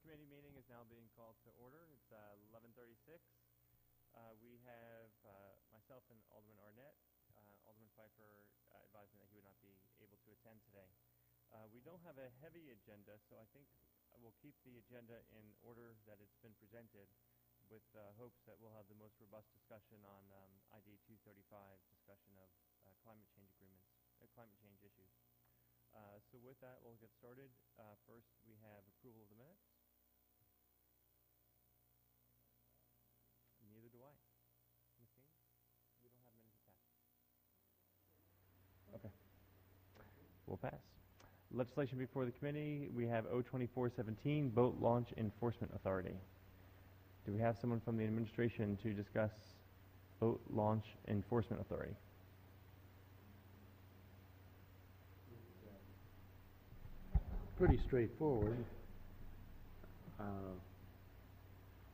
Committee meeting is now being called to order. It's 11:36. We have myself and Alderman Arnett. Alderman Pfeiffer advised me that he would not be able to attend today. We don't have a heavy agenda, so I think we'll keep the agenda in order that it's been presented, with hopes that we'll have the most robust discussion on ID 235, discussion of climate change agreements, climate change issues. So with that, we'll get started. First, we have approval of the minutes. Neither do I. Ms. Dean? We don't have minutes attached. Okay. We'll pass. Legislation before the committee. We have O2417, Boat Launch Enforcement Authority. Do we have someone from the administration to discuss Boat Launch Enforcement Authority? Pretty straightforward.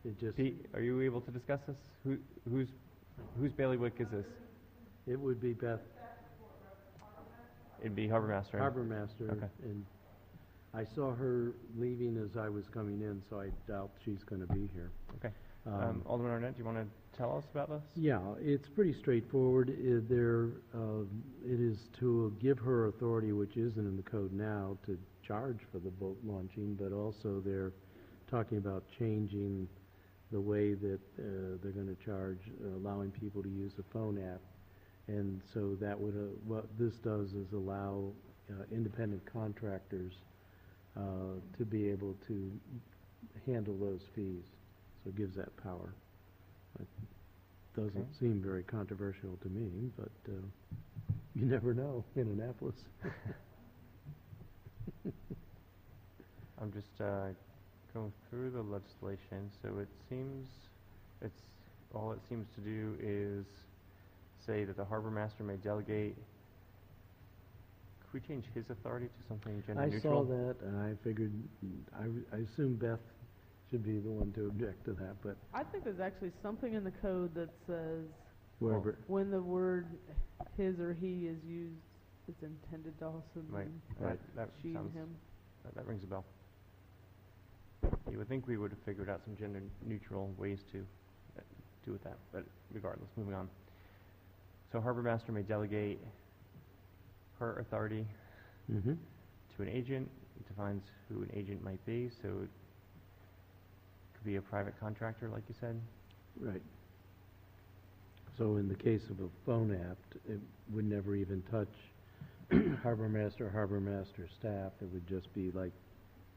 It just Pete, are you able to discuss this? Whose bailiwick is this? it would be Beth It'd be Harbor Master. Harbor Master, Okay. and I saw her leaving as I was coming in, so I doubt she's going to be here. Okay. Alderman Arnett, do you want to tell us about this? Yeah, it's pretty straightforward. It is to give her authority, which isn't in the code now, to charge for the boat launching, but also they're talking about changing the way that they're going to charge, allowing people to use a phone app. And so that would, what this does is allow independent contractors to be able to handle those fees. So it gives that power. It doesn't seem very controversial to me, but you never know in Annapolis. I'm just going through the legislation. So it seems all it seems to do is say that the harbor master may delegate. Could we change his authority to something gender neutral? I saw that, and I figured, I assume Beth should be the one to object to that, but I think there's actually something in the code that says wherever. when the word his or he is used, it's intended to also mean That she and sounds, him. that rings a bell. You would think we would have figured out some gender neutral ways to do with that, but regardless, moving on. So harbor master may delegate her authority to an agent. It defines who an agent might be, so it could be a private contractor, like you said. Right. So in the case of a phone app, it would never even touch harbor master staff. It would just be like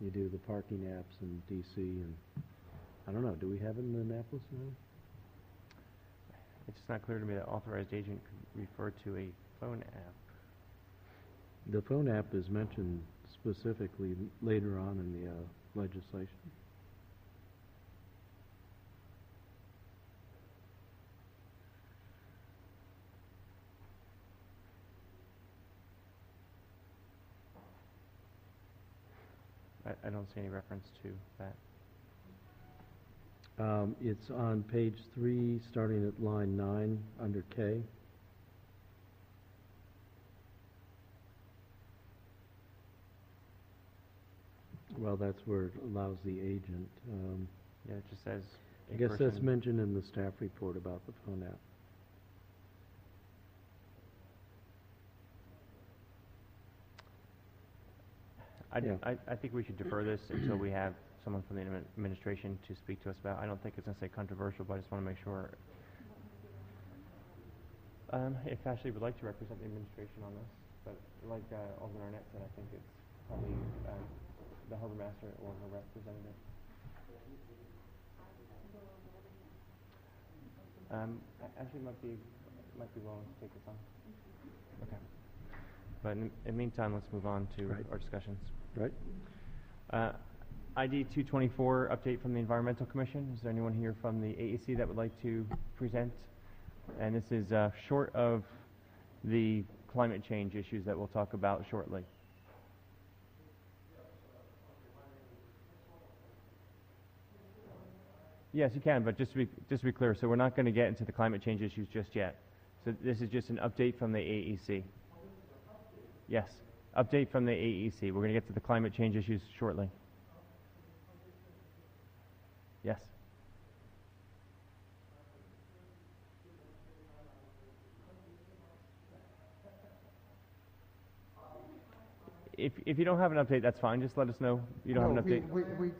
you do the parking apps in DC, and I don't know, do we have it in Annapolis now? It's just not clear to me that authorized agent could refer to a phone app. The phone app is mentioned specifically later on in the legislation. I don't see any reference to that. It's on page 3, starting at line 9, under K. Well, that's where it allows the agent. Yeah, it just says I guess that's mentioned in the staff report about the phone app. I think we should defer this until we have someone from the administration to speak to us about. I don't think it's necessarily controversial, but I just want to make sure. If Ashley would like to represent the administration on this, but like Alderman Arnett said, I think it's probably the harbor master or her representative. Ashley might be willing to take this on. Okay. But in the meantime, let's move on to our discussions. Right. ID 224, update from the Environmental Commission. Is there anyone here from the AEC that would like to present? And this is short of the climate change issues that we'll talk about shortly. Yes, you can, but just to be clear, so we're not going to get into the climate change issues just yet. So this is just an update from the AEC. Yes, update from the AEC. We're going to get to the climate change issues shortly. Yes. If you don't have an update, that's fine. Just let us know you don't have an update. We,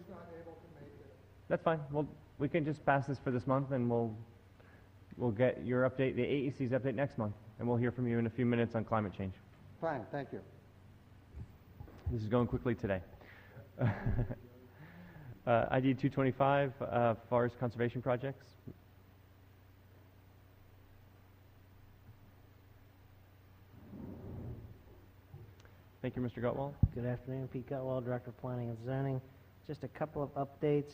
That's fine. We can just pass this for this month, and we'll get your update, the AEC's update next month, and we'll hear from you in a few minutes on climate change. fine, thank you. This is going quickly today. ID 225, forest conservation projects. Thank you, Mr. Gutwall. Good afternoon, Pete Gutwell, Director of Planning and Zoning. Just a couple of updates.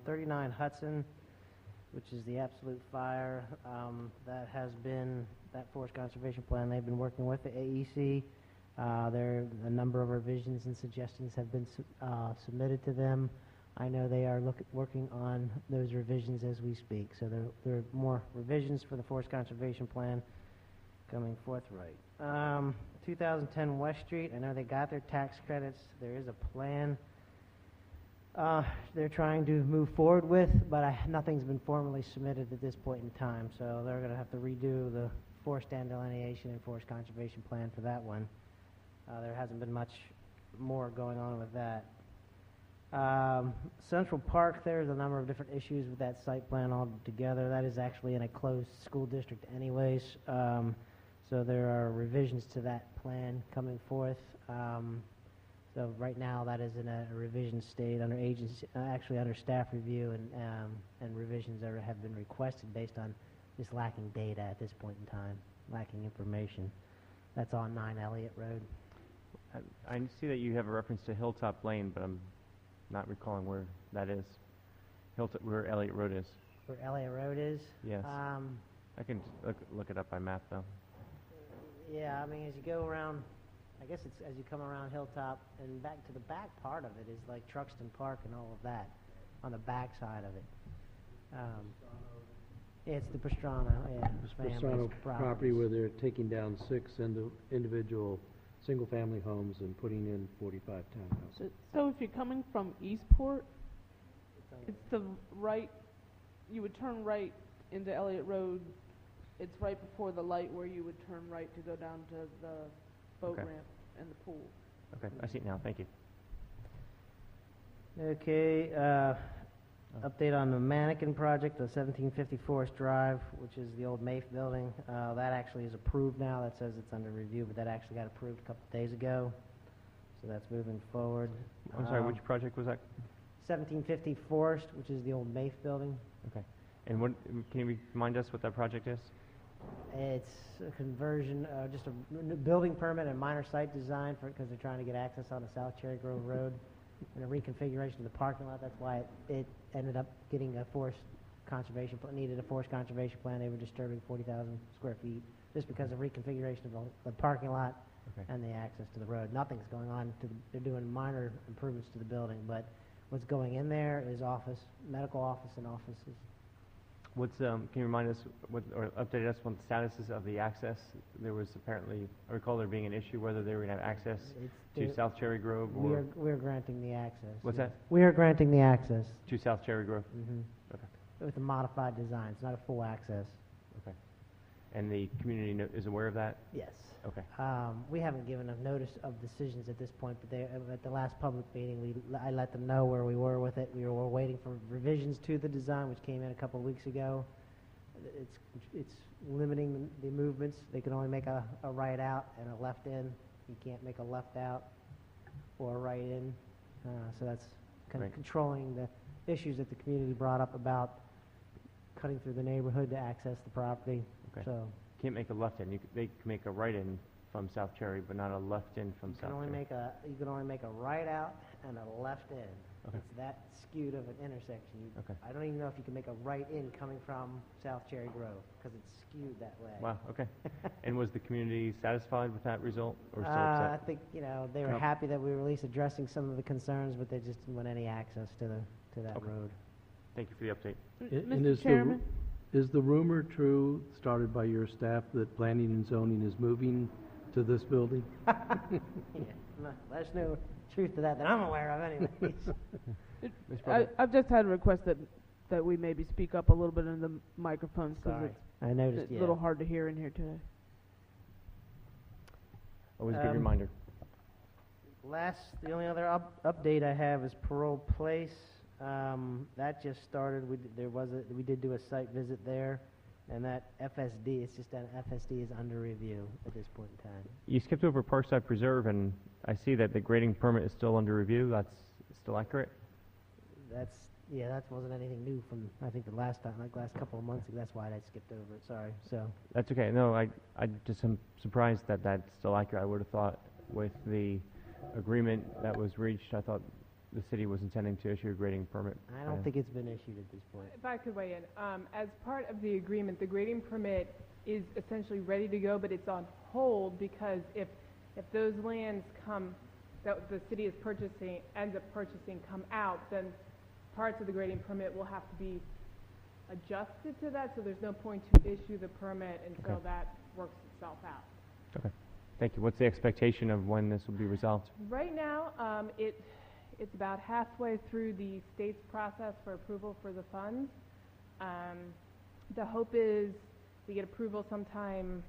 39 Hudson, which is the absolute fire, that has been, that forest conservation plan they've been working with the AEC. A number of revisions and suggestions have been submitted to them. I know they are working on those revisions as we speak. So there are more revisions for the forest conservation plan coming forthright. 2010 West Street, I know they got their tax credits. There is a plan they're trying to move forward with, but nothing's been formally submitted at this point in time. So they're going to have to redo the forest stand delineation and forest conservation plan for that one. There hasn't been much more going on with that. Central Park, there's a number of different issues with that site plan altogether. That is actually in a closed school district anyways. So there are revisions to that plan coming forth. So right now that is in a revision state under agency, actually under staff review, and revisions have been requested based on just lacking data at this point in time, lacking information. That's on 9 Elliott Road. I see that you have a reference to Hilltop Lane, but I'm not recalling where that is. Where Elliott Road is. Where Elliott Road is? Yes. I can look it up by map, though. Yeah, I mean, as you go around, I guess it's as you come around Hilltop and back to the back part of it is like Truxton Park and all of that on the back side of it. It's the Pastrana, yeah. Pastrana property where they're taking down 6 individual single-family homes and putting in 45 townhouses. So if you're coming from Eastport, it's the right, you would turn right into Elliott Road. It's right before the light where you would turn right to go down to the boat ramp and the pool. Okay, I see it now. Thank you. Okay, update on the Mannequin project, the 1750 Forest Drive, which is the old MAFE building. That actually is approved now. That says it's under review, but that actually got approved a couple of days ago. So that's moving forward. I'm sorry, which project was that? 1750 Forest, which is the old MAFE building. Okay. And what, can you remind us what that project is? It's a conversion, just a building permit and minor site design for because they're trying to get access on the South Cherry Grove Road, and a reconfiguration of the parking lot. That's why it ended up getting a forest conservation plan. Needed a forest conservation plan. They were disturbing 40,000 square feet just because of reconfiguration of the parking lot and the access to the road. Nothing's going on. They're doing minor improvements to the building, but what's going in there is office, medical office, and offices. What's can you remind us or update us on the statuses of the access? There was apparently, I recall there being an issue whether they were going to have access to South Cherry Grove or... We're granting the access. What's that? We are granting the access. To South Cherry Grove? Mm-hmm. Okay. With a modified design. It's not a full access. Okay. And the community is aware of that? Yes. Okay. We haven't given a notice of decisions at this point, but at the last public meeting, I let them know where we were with it. We were waiting for revisions to the design, which came in a couple of weeks ago. It's limiting the movements. They can only make a right out and a left in. You can't make a left out or a right in. So that's kind of controlling the issues that the community brought up about cutting through the neighborhood to access the property. Okay. So can't make a left in. They can make a right in from South Cherry, but not a left in from South Cherry. You can only make a right out and a left in. Okay. It's that skewed of an intersection. Okay. I don't even know if you can make a right in coming from South Cherry Grove because it's skewed that way. Wow. Okay. And was the community satisfied with that result, or still I upset? think they were happy that we were at least addressing some of the concerns, but they just didn't want any access to that road. Thank you for the update. And Mr. Chairman? Is the rumor true, started by your staff, that planning and zoning is moving to this building? Yeah. Let us know truth to that I'm aware of anyways. Ms. Broadbent? I've just had a request that we maybe speak up a little bit in the microphones because Sorry. I noticed, it's yeah. a little hard to hear in here today. Always a good Um, reminder. The only other update I have is Parole Place. That just started. We did do a site visit there, and that FSD, it's just that FSD is under review at this point in time. You skipped over Parkside Preserve, and I see that the grading permit is still under review. That's still accurate? That wasn't anything new from, I think, the last time, like last couple of months ago. That's why I skipped over it, sorry. So, That's okay. No, I just am surprised that that's still accurate. I would have thought with the agreement that was reached, I thought the city was intending to issue a grading permit. I don't think it's been issued at this point. If I could weigh in, as part of the agreement, the grading permit is essentially ready to go, but it's on hold because if those lands that the city is ends up purchasing, come out, then parts of the grading permit will have to be adjusted to that, so there's no point to issue the permit until that works itself out. Okay. Thank you. What's the expectation of when this will be resolved? Right now, it's about halfway through the state's process for approval for the funds. The hope is we get approval sometime.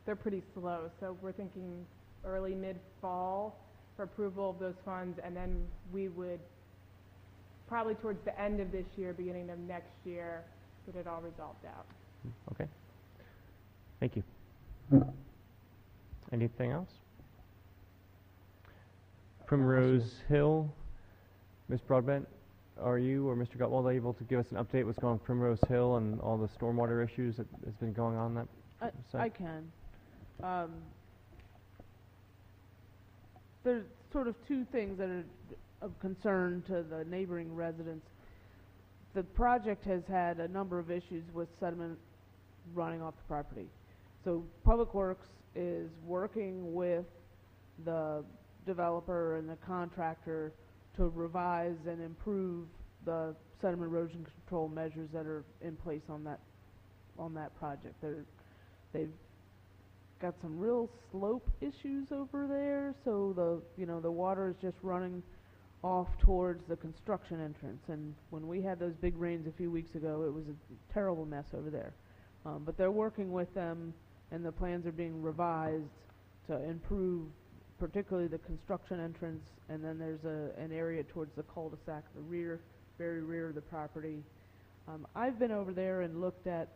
They're pretty slow, so we're thinking early, mid-fall for approval of those funds, and then we would probably towards the end of this year, beginning of next year, get it all resolved out. Okay. Thank you. Anything else? Primrose Hill. Ms. Broadbent, are you or Mr. Gutwald able to give us an update what's going on Primrose Hill and all the stormwater issues that has been going on that site? I can. There's sort of two things that are of concern to the neighboring residents. The project has had a number of issues with sediment running off the property. So Public Works is working with the developer and the contractor to revise and improve the sediment erosion control measures that are in place on that project. They've got some real slope issues over there, so the water is just running off towards the construction entrance. And when we had those big rains a few weeks ago, it was a terrible mess over there. But they're working with them, and the plans are being revised to improve particularly the construction entrance, and then there's an area towards the cul-de-sac, the very rear of the property. I've been over there and looked at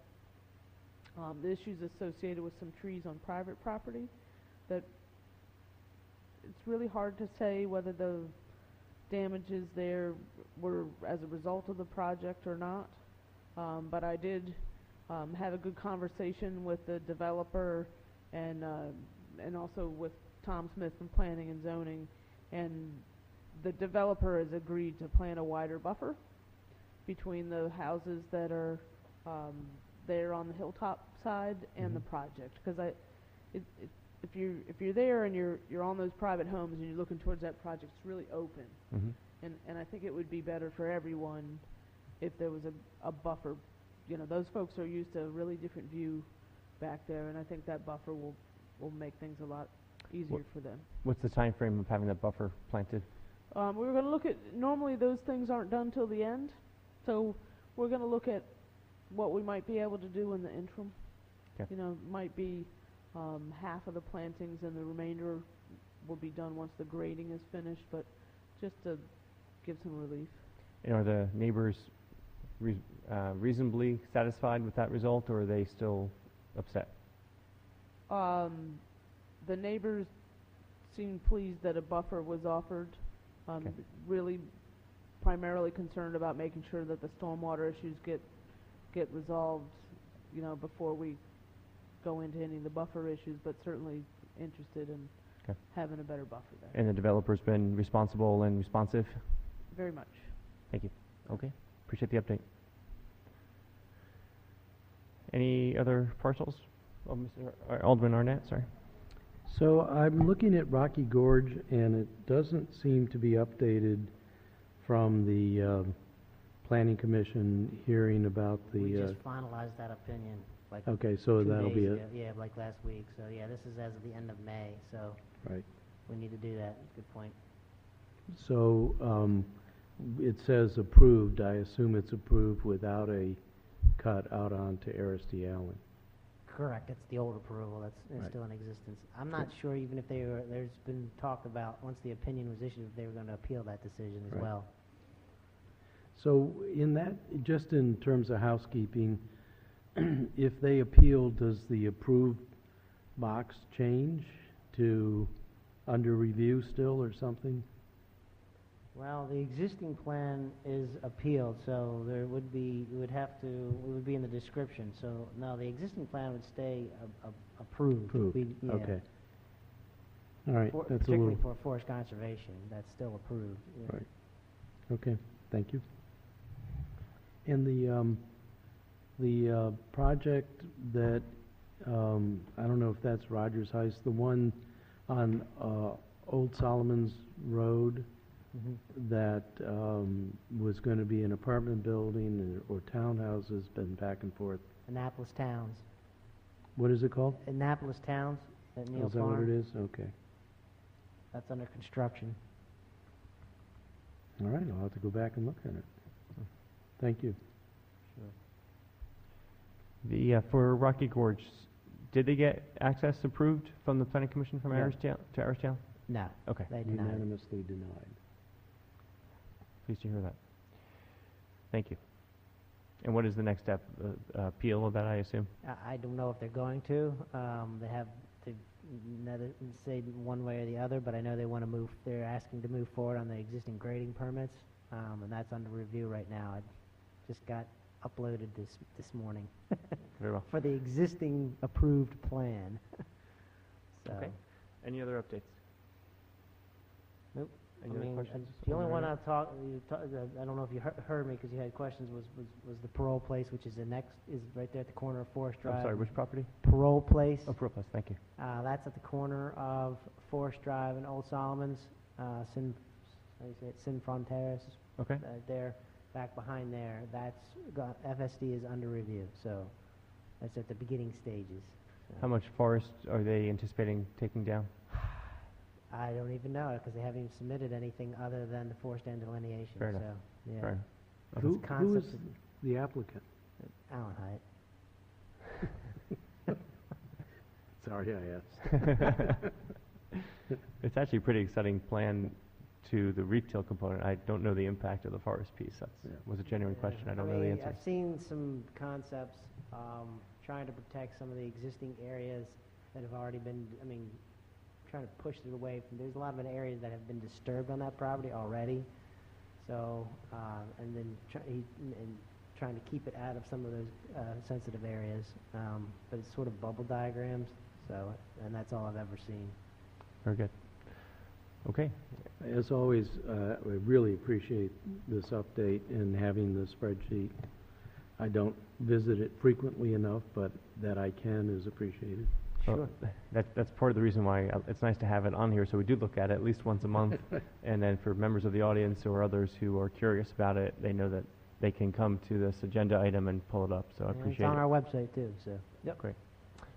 the issues associated with some trees on private property. That it's really hard to say whether the damages there were as a result of the project or not. But I did have a good conversation with the developer and also with Tom Smith from Planning and Zoning, and the developer has agreed to plant a wider buffer between the houses that are there on the hilltop side and the project. Because if you're there and you're on those private homes and you're looking towards that project, it's really open. And I think it would be better for everyone if there was a buffer. You know, those folks are used to a really different view back there, and I think that buffer will make things a lot easier for them. What's the time frame of having that buffer planted? We were going to look at, normally those things aren't done till the end, so we're going to look at what we might be able to do in the interim. Okay. You know, might be half of the plantings and the remainder will be done once the grading is finished, but just to give some relief. And are the neighbors reasonably satisfied with that result, or are they still upset? The neighbors seemed pleased that a buffer was offered. Okay. Really primarily concerned about making sure that the stormwater issues get resolved, you know, before we go into any of the buffer issues, but certainly interested in having a better buffer there. And the developer's been responsible and responsive? Very much. Thank you. Okay. Appreciate the update. Any other parcels? Oh, Mr. Alderman Arnett, sorry. So I'm looking at Rocky Gorge, and it doesn't seem to be updated from the Planning Commission hearing about the... We just finalized that opinion, like okay, so 2 that'll days be ago. it. Yeah, like last week. So yeah, this is as of the end of May, so Right. we need to do that. Good point. So, it says approved, I assume it's approved without a cut out onto Aristide Alley. Correct, it's the old approval that's is Right. still in existence. I'm not sure even if there's been talk about, once the opinion was issued, if they were gonna appeal that decision as Right. well. So in that, just in terms of housekeeping, if they appeal, does the approved box change to under review still or something? Well, the existing plan is appealed, so there would be, it would be in the description. So, no, the existing plan would stay approved. Approved, Yeah. okay. All right, that's a Particularly little, for forest conservation, that's still approved. Yeah. right. Okay, thank you. And the project that, I don't know if that's Rogers Heights, the one on Old Solomon's Road Mhm. that was going to be an apartment building or townhouses, been back and forth. Annapolis Towns. What is it called? Annapolis Towns at Oh, Neal is that what Farm. it is? Okay. That's under construction. All right, I'll have to go back and look at it. Thank you. For Rocky Gorge, did they get access approved from the planning commission from Yeah. Aristide to Aristide? No, Okay, they denied it. Unanimously denied. pleased to hear that. Thank you. And what is the next step? Appeal of that, I assume? I don't know if they're going to. They have to neither say one way or the other, but I know they want to move, they're asking to move forward on the existing grading permits, and that's under review right now. It just got uploaded this morning Very well. for the existing approved plan. So, Okay. Any other updates? Nope. Any I other mean, questions? the only one Alderman I don't know if you heard me because you had questions, was the Parole Place, which is is right there at the corner of Forest Arnett? Drive. I'm sorry, which property? Parole Place. Oh, Pro Plus, thank you. That's at the corner of Forest Drive and Old Solomon's, how do you say it, Sinfron Terrace, Okay. there, back behind there. FSD is under review, so that's at the beginning stages. So How much forest are they anticipating taking down? I don't even know, because they haven't even submitted anything other than the forest end delineation, Fair enough. so, yeah. Fair enough. But Who it's is concept the applicant? Alan Hyatt. Sorry I asked. It's actually a pretty exciting plan to the retail component. I don't know the impact of the forest piece. That Yeah. was a genuine Yeah, question. I don't know the answer. I've seen some concepts trying to protect some of the existing areas that have already been, trying to push it away from, there's a lot of areas that have been disturbed on that property already. So, and then trying to keep it out of some of those sensitive areas. But it's sort of bubble diagrams, so, and that's all I've ever seen. Very good. Okay. As always, we really appreciate this update and having the spreadsheet. I don't visit it frequently enough, but that I can is appreciated. Well, that's part of the reason why it's nice to have it on here, so we do look at it at least once a month. And then for members of the audience or others who are curious about it, they know that they can come to this agenda item and pull it up, so I And appreciate it's on it. our website too, so. Yep. Great.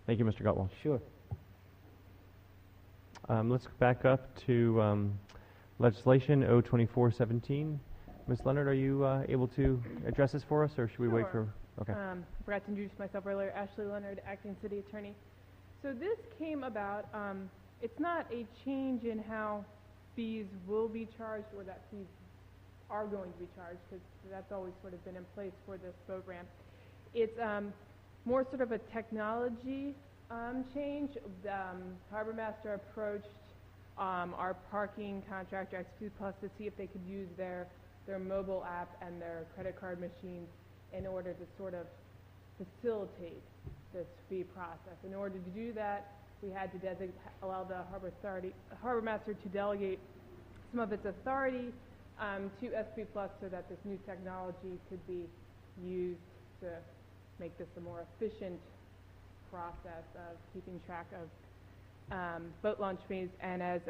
Thank you, Mr. Gutwalsh. Sure. Let's back up to legislation O2417. Ms. Leonard, are you able to address this for us, or should we wait for? Sure. Okay. Forgot to introduce myself earlier. Ashley Leonard, acting city attorney. So this came about, it's not a change in how fees will be charged or that fees are going to be charged, because that's always sort of been in place for this boat ramp. It's more sort of a technology change. Harbor Master approached our parking contractor, XP Plus, to see if they could use their mobile app and their credit card machines in order to sort of facilitate this fee process. In order to do that, we had to allow the Harbor Master to delegate some of its authority to SP Plus so that this new technology could be used to make this a more efficient process of keeping track of boat launch fees. And as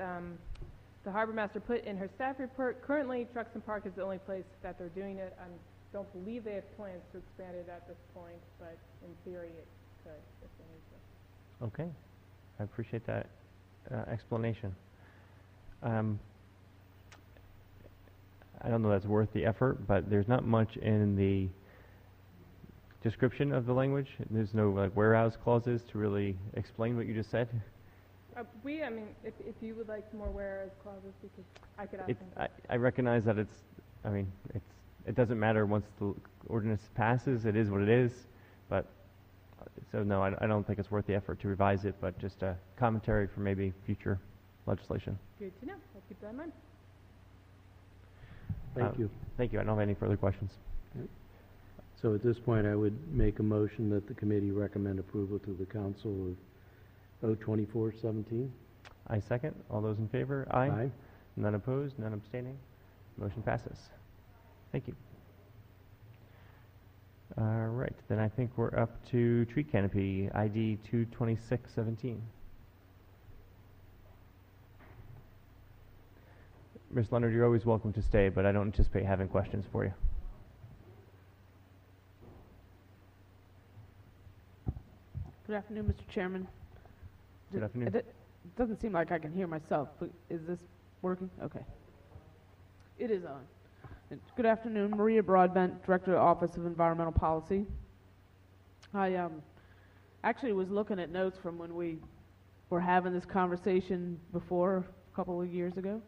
the Harbor Master put in her staff report, currently Trucks and Park is the only place that they're doing it. I don't believe they have plans to expand it at this point, but in theory it could if they need to. Okay. I appreciate that explanation. I don't know that's worth the effort, but there's not much in the description of the language. There's no like whereas clauses to really explain what you just said. I mean, if you would like some more whereas clauses, I could ask It's, them. I recognize that it doesn't matter once the ordinance passes, it is what it is, but, so no, I don't think it's worth the effort to revise it, but just a commentary for maybe future legislation. Good to know. I'll keep that in mind. Thank you. Thank you, I don't have any further questions. So at this point, I would make a motion that the committee recommend approval to the council of 02417. I second. All those in favor? Aye. Aye. None opposed, none abstaining. Motion passes. Thank you. All right, then I think we're up to tree canopy, ID 22617. Ms. Leonard, you're always welcome to stay, but I don't anticipate having questions for you. Good afternoon, Mr. Chairman. Good afternoon. It doesn't seem like I can hear myself, but is this working? Okay. It is on. Good afternoon, Maria Broadbent, Director of Office of Environmental Policy. I actually was looking at notes from when we were having this conversation before, a couple of years ago,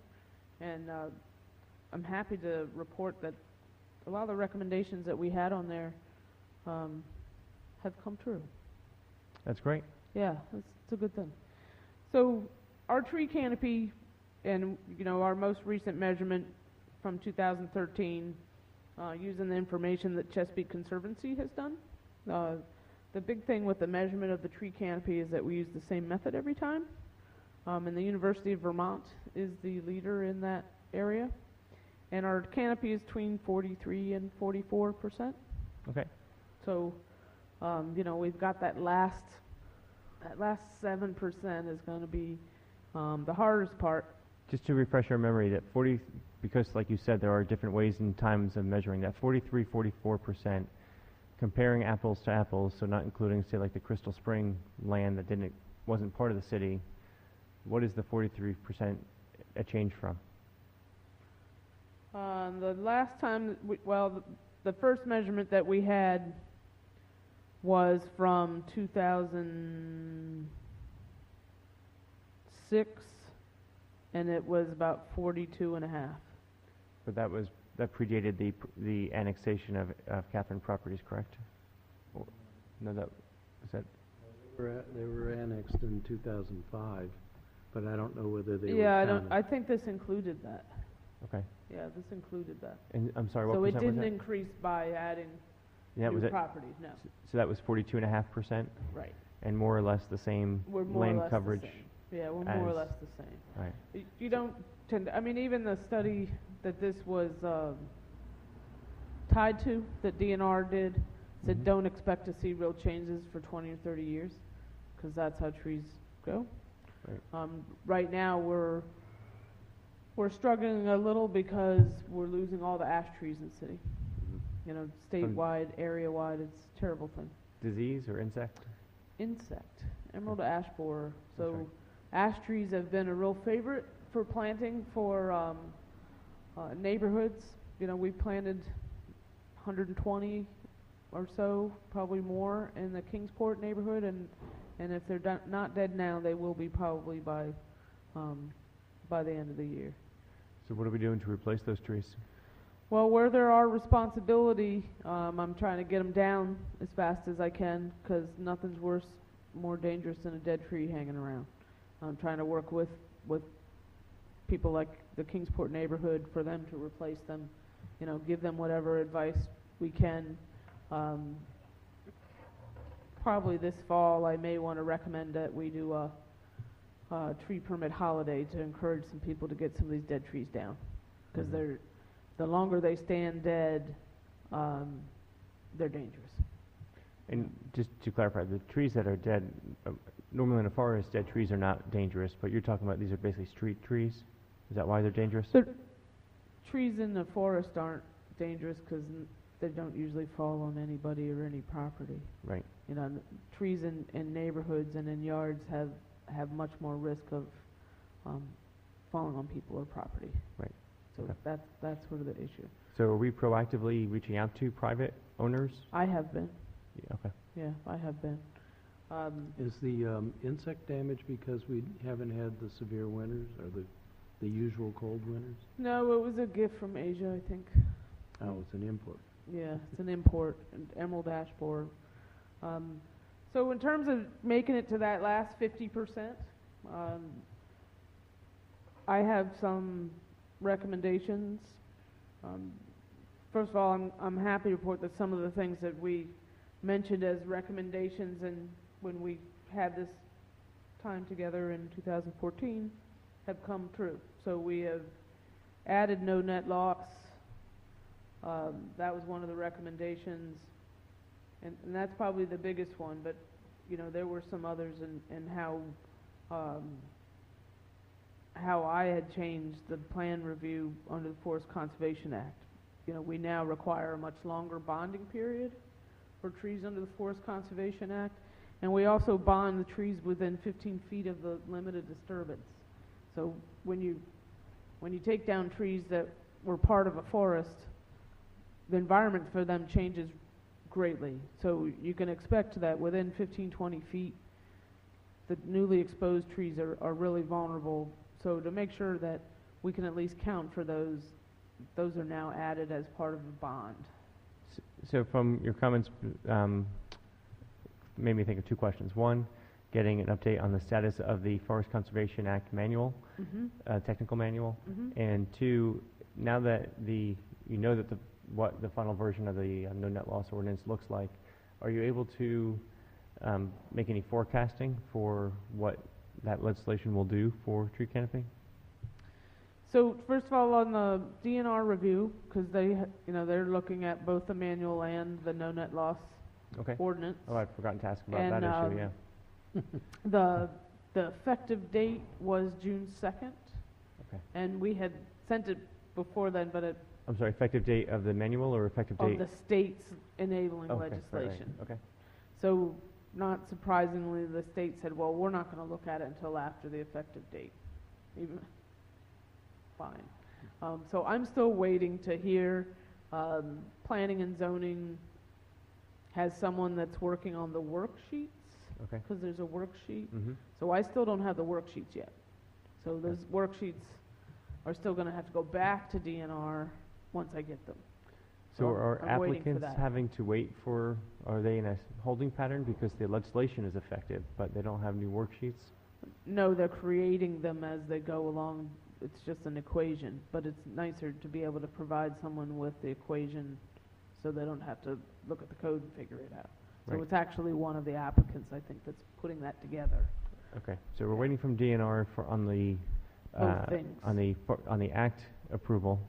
and I'm happy to report that a lot of the recommendations that we had on there have come true. That's great. Yeah, it's a good thing. So our tree canopy and, our most recent measurement from 2013, using the information that Chesapeake Conservancy has done. The big thing with the measurement of the tree canopy is that we use the same method every time. And the University of Vermont is the leader in that area. And our canopy is between 43 and 44%. Okay. So, we've got that last 7% is going to be the hardest part. Just to refresh our memory, that 40, because like you said, there are different ways and times of measuring that 43, 44%, comparing apples to apples, so not including, say, like the Crystal Spring land that wasn't part of the city. What is the 43% a change from? The last time, the first measurement that we had was from 2006, and it was about 42.5. But that predated the annexation of Catherine Properties, correct? Or, no, that was that. They were annexed in 2005, but I don't know whether they were Yeah, counted. I think this included that. Okay. Yeah, this included that. And I'm sorry, what So it percent was didn't that? increase by adding Yeah, new was it? properties, no. So that was 42.5%, Right. and more or less the same We're more land or less coverage. the same. Yeah, we're more or as- less the same. Right. You don't tend to, even the study that this was tied to, that DNR did, said Mhm. don't expect to see real changes for 20 or 30 years, because that's how trees go. Right. Right now, we're struggling a little because we're losing all the ash trees in the city. Mhm. Statewide, area-wide, it's a terrible thing. Disease or insect? Insect, emerald ash borer. That's So right. ash trees have been a real favorite for planting for neighborhoods. We've planted 120 or so, probably more, in the Kingsport neighborhood, and if they're not dead now, they will be probably by the end of the year. So what are we doing to replace those trees? Well, where there are responsibility, I'm trying to get them down as fast as I can, because nothing's more dangerous than a dead tree hanging around. I'm trying to work with people like the Kingsport neighborhood for them to replace them, give them whatever advice we can. Probably this fall, I may want to recommend that we do a tree permit holiday to encourage some people to get some of these dead trees down, because Mhm. the longer they stand dead, they're dangerous. And just to clarify, the trees that are dead, normally in a forest, dead trees are not dangerous, but you're talking about these are basically street trees? Is that why they're dangerous? The trees in the forest aren't dangerous because they don't usually fall on anybody or any property. Right. Trees in neighborhoods and in yards have much more risk of falling on people or property. Right. So Okay. that's sort of the issue. So are we proactively reaching out to private owners? I have been, Yeah, okay. yeah, I have been. Is the insect damage because we haven't had the severe winters or the usual cold winters? No, it was a gift from Asia, I think. Oh, it's an import. Yeah, it's an import, an emerald ash borer. So in terms of making it to that last 50%, I have some recommendations. First of all, I'm happy to report that some of the things that we mentioned as recommendations and when we had this time together in 2014 have come true. So we have added no net loss. That was one of the recommendations, and that's probably the biggest one, but you know, there were some others in how I had changed the plan review under the Forest Conservation Act. You know, we now require a much longer bonding period for trees under the Forest Conservation Act, and we also bond the trees within 15 feet of the limited disturbance. So when you take down trees that were part of a forest, the environment for them changes greatly. So you can expect that within 15, 20 feet, the newly exposed trees are really vulnerable. So to make sure that we can at least count for those are now added as part of the bond. So from your comments, made me think of two questions. One, getting an update on the status of the Forest Conservation Act manual, technical manual, and two, now that you know that what the final version of the no net loss ordinance looks like, are you able to make any forecasting for what that legislation will do for tree canopy? So first of all, on the DNR review, because they're looking at both the manual and the no net loss ordinance. Oh, I'd forgotten to ask about And, that issue. Yeah. The effective date was June 2nd. Okay. And we had sent it before then, but I'm sorry. Effective date of the manual or effective of date the state's enabling Okay, right, legislation. right. Okay. So not surprisingly, the state said, well, we're not going to look at it until after the effective date. Even fine. So I'm still waiting to hear. Planning and zoning has someone that's working on the worksheets. Okay. Because there's a worksheet. Mm-hmm. So I still don't have the worksheets yet. So those worksheets are still going to have to go back to DNR once I get them. So are I'm waiting for applicants that. having to wait for, are they in a holding pattern because the legislation is effective, but they don't have new worksheets? No, they're creating them as they go along. It's just an equation, but it's nicer to be able to provide someone with the equation so they don't have to look at the code and figure it out. So Right. it's actually one of the applicants, I think, that's putting that together. Okay, so we're waiting from DNR on the Both things. on the act approval,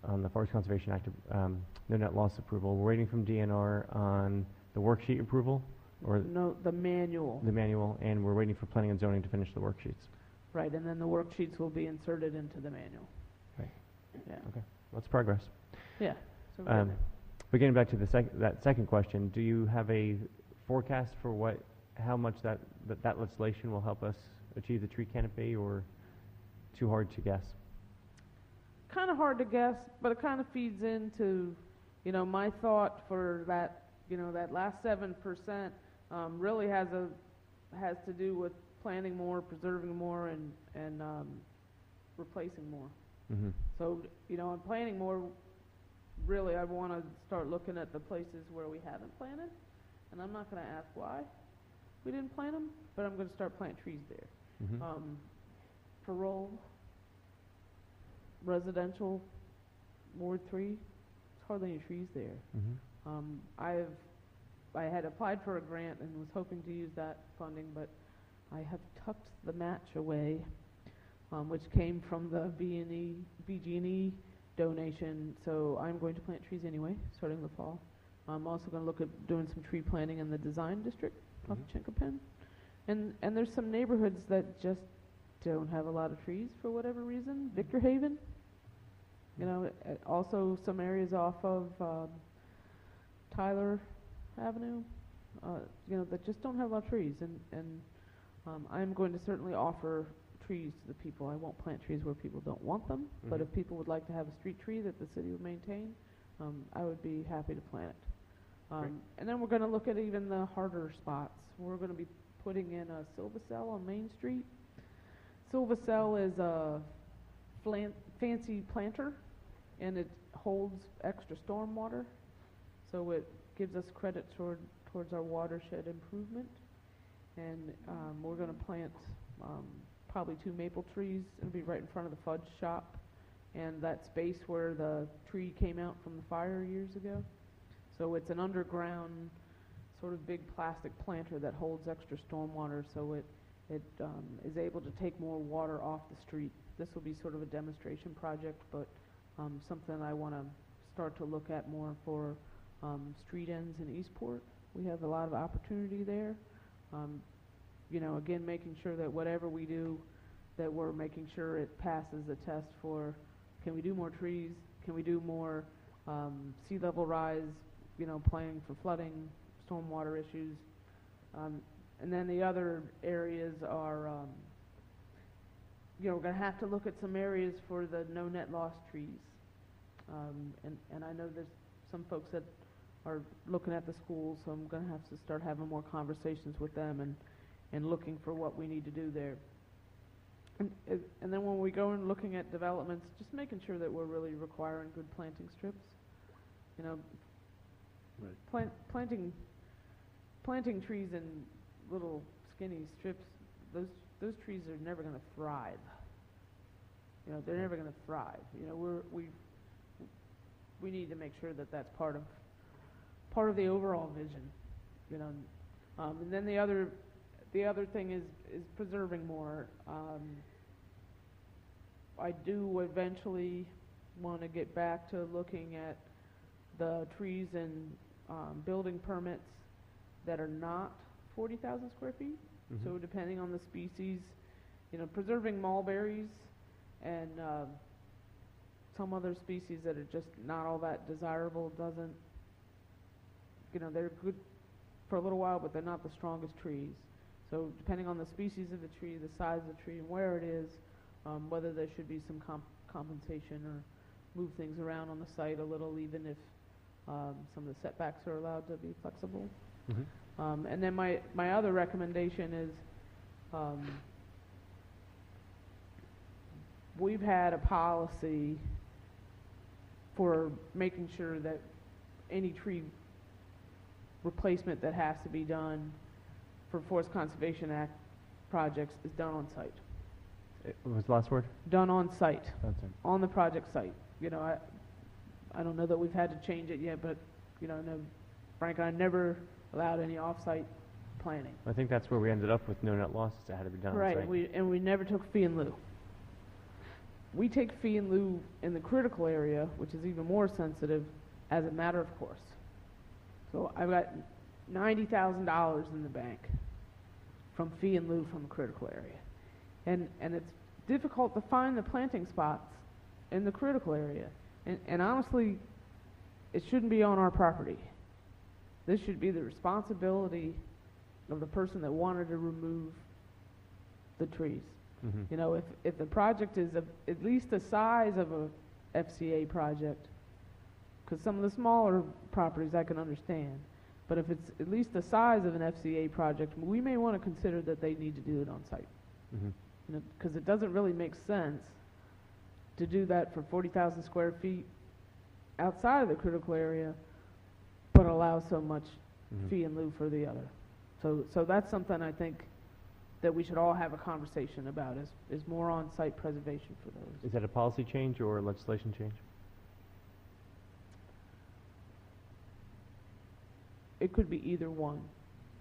on the Forest Conservation Act, no net loss approval. We're waiting from DNR on the worksheet approval, or No, the manual. the manual, and we're waiting for planning and zoning to finish the worksheets. Right, and then the worksheets will be inserted into the manual. Right. Yeah. Okay, that's progress. Yeah. So we're getting But getting back to that second question, do you have a forecast for how much that legislation will help us achieve the tree canopy, or too hard to guess? kind of hard to guess, but it kind of feeds into, my thought for that, that last 7% really has to do with planting more, preserving more, and replacing more. Mm-hmm. So, on planting more, really I want to start looking at the places where we haven't planted, and I'm not going to ask why we didn't plant them, but I'm going to start planting trees there. Mm-hmm. Parole, residential, Ward 3, there's hardly any trees there. Mm-hmm. I had applied for a grant and was hoping to use that funding, but I have tucked the match away, which came from the BG&E donation, so I'm going to plant trees anyway, starting the fall. I'm also going to look at doing some tree planting in the design district of Chinquapin. And there's some neighborhoods that just don't have a lot of trees for whatever reason. Victor Haven, also some areas off of Tyler Avenue, that just don't have a lot of trees. And I'm going to certainly offer trees to the people. I won't plant trees where people don't want them, but Mhm. if people would like to have a street tree that the city would maintain, I would be happy to plant it. Great. And then we're gonna look at even the harder spots. We're gonna be putting in a Silvacell on Main Street. Silvacell is a fancy planter, and it holds extra storm water, so it gives us credit towards our watershed improvement. And we're gonna plant probably 2 maple trees. It'll be right in front of the fudge shop and that space where the tree came out from the fire years ago. So it's an underground sort of big plastic planter that holds extra storm water, so it is able to take more water off the street. This will be sort of a demonstration project, but something I want to start to look at more for street ends in Eastport. We have a lot of opportunity there. You know, again, making sure that whatever we do, that we're making sure it passes the test for, can we do more trees? Can we do more sea level rise, you know, planning for flooding, stormwater issues? And then the other areas are, you know, we're going to have to look at some areas for the no net loss trees. And I know there's some folks that are looking at the schools, so I'm going to have to start having more conversations with them and looking for what we need to do there. And then when we go and looking at developments, just making sure that we're really requiring good planting strips. You know, Right. planting trees in little skinny strips, those trees are never going to thrive. You know, they're never going to thrive. You know, we need to make sure that that's part of the overall vision. You know, and then the other thing is preserving more. I do eventually want to get back to looking at the trees and building permits that are not 40,000 square feet. Mhm. So depending on the species, you know, preserving mulberries and some other species that are just not all that desirable doesn't, you know, they're good for a little while, but they're not the strongest trees. So depending on the species of the tree, the size of the tree, and where it is, whether there should be some compensation or move things around on the site a little, even if some of the setbacks are allowed to be flexible. Mhm. And then my other recommendation is we've had a policy for making sure that any tree replacement that has to be done for Forest Conservation Act projects is done on site. What was the last word? Done on site, That's it. on the project site. You know, I don't know that we've had to change it yet, but, you know, no, Frank and I never allowed any off-site planning. I think that's where we ended up with no net losses that had to be done on Right, site. and we never took fee in lieu. We take fee in lieu in the critical area, which is even more sensitive, as a matter of course. So I've got $90,000 in the bank from fee in lieu from the critical area. And it's difficult to find the planting spots in the critical area. And honestly, it shouldn't be on our property. This should be the responsibility of the person that wanted to remove the trees. Mhm. You know, if the project is at least the size of a FCA project, because some of the smaller properties I can understand, but if it's at least the size of an FCA project, we may want to consider that they need to do it on site. Mhm. You know, because it doesn't really make sense to do that for 40,000 square feet outside of the critical area, but allow so much Mhm. fee in lieu for the other. So that's something I think that we should all have a conversation about, is more on-site preservation for those. Is that a policy change or a legislation change? It could be either one.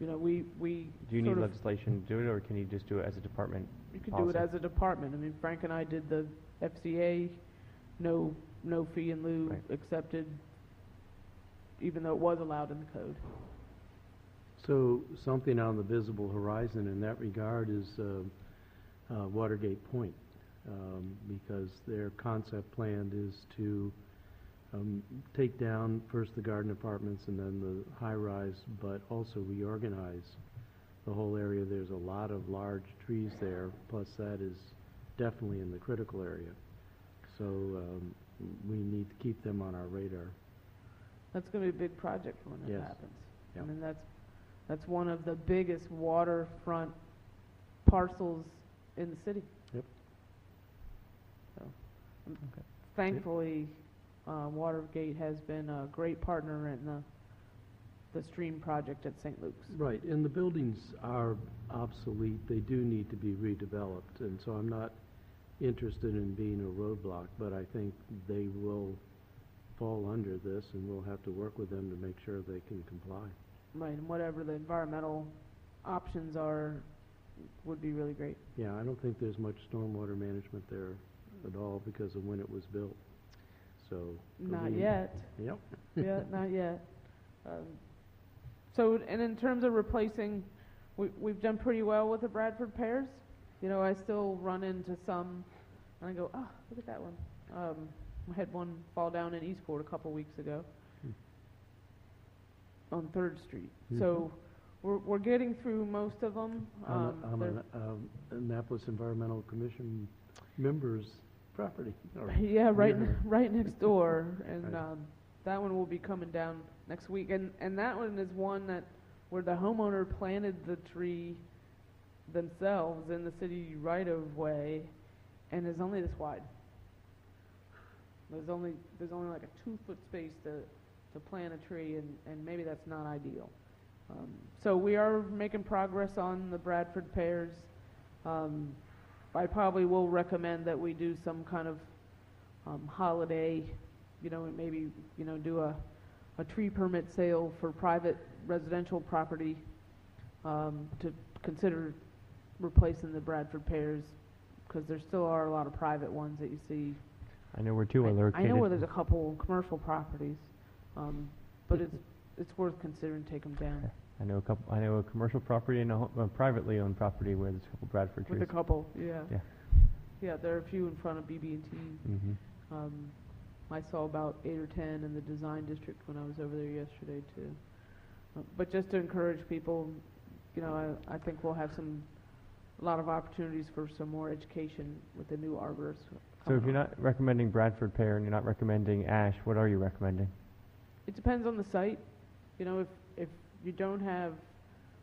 You know, we Do you need sort of- legislation to do it, or can you just do it as a department? You could do it policy? as a department. I mean, Frank and I did the FCA, no fee in lieu Right. accepted, even though it was allowed in the code. So something on the visible horizon in that regard is Watergate Point, because their concept plan is to take down first the garden apartments and then the high-rise, but also reorganize the whole area. There's a lot of large trees there, plus that is definitely in the critical area. So we need to keep them on our radar. That's gonna be a big project when it Yes. happens. Yeah. I mean, that's one of the biggest waterfront parcels in the city. Yep. So, thankfully, Watergate has been a great partner in the stream project at St. Luke's. Right, and the buildings are obsolete. They do need to be redeveloped, and so I'm not interested in being a roadblock, but I think they will fall under this, and we'll have to work with them to make sure they can comply. Right, and whatever the environmental options are would be really great. Yeah, I don't think there's much stormwater management there at all because of when it was built, so. Not yet. Yep. Yeah, not yet. So, and in terms of replacing, we've done pretty well with the Bradford pears. You know, I still run into some, and I go, oh, look at that one. I had one fall down in Eastport a couple weeks ago on 3rd Street. So we're getting through most of them. On Annapolis Environmental Commission members' property. or Yeah, right, near. right next door, and Right. that one will be coming down next week. And that one is one that where the homeowner planted the tree themselves in the city right of way, and is only this wide. There's only like a 2-foot space to plant a tree, and maybe that's not ideal. So we are making progress on the Bradford pears. I probably will recommend that we do some kind of holiday, you know, and maybe, you know, do a tree permit sale for private residential property to consider replacing the Bradford pears, because there still are a lot of private ones that you see. I know where two are located. I know where there's a couple commercial properties, but it's worth considering take them down. I know a couple. I know a commercial property and a privately owned property where there's a couple Bradford trees. With a couple, yeah. Yeah. Yeah, there are a few in front of BB&T. Mm-hmm. I saw about 8 or 10 in the design district when I was over there yesterday too. But just to encourage people, you know, I think we'll have a lot of opportunities for some more education with the new arborists. So if you're not recommending Bradford pear and you're not recommending ash, what are you recommending? It depends on the site. You know, if you don't have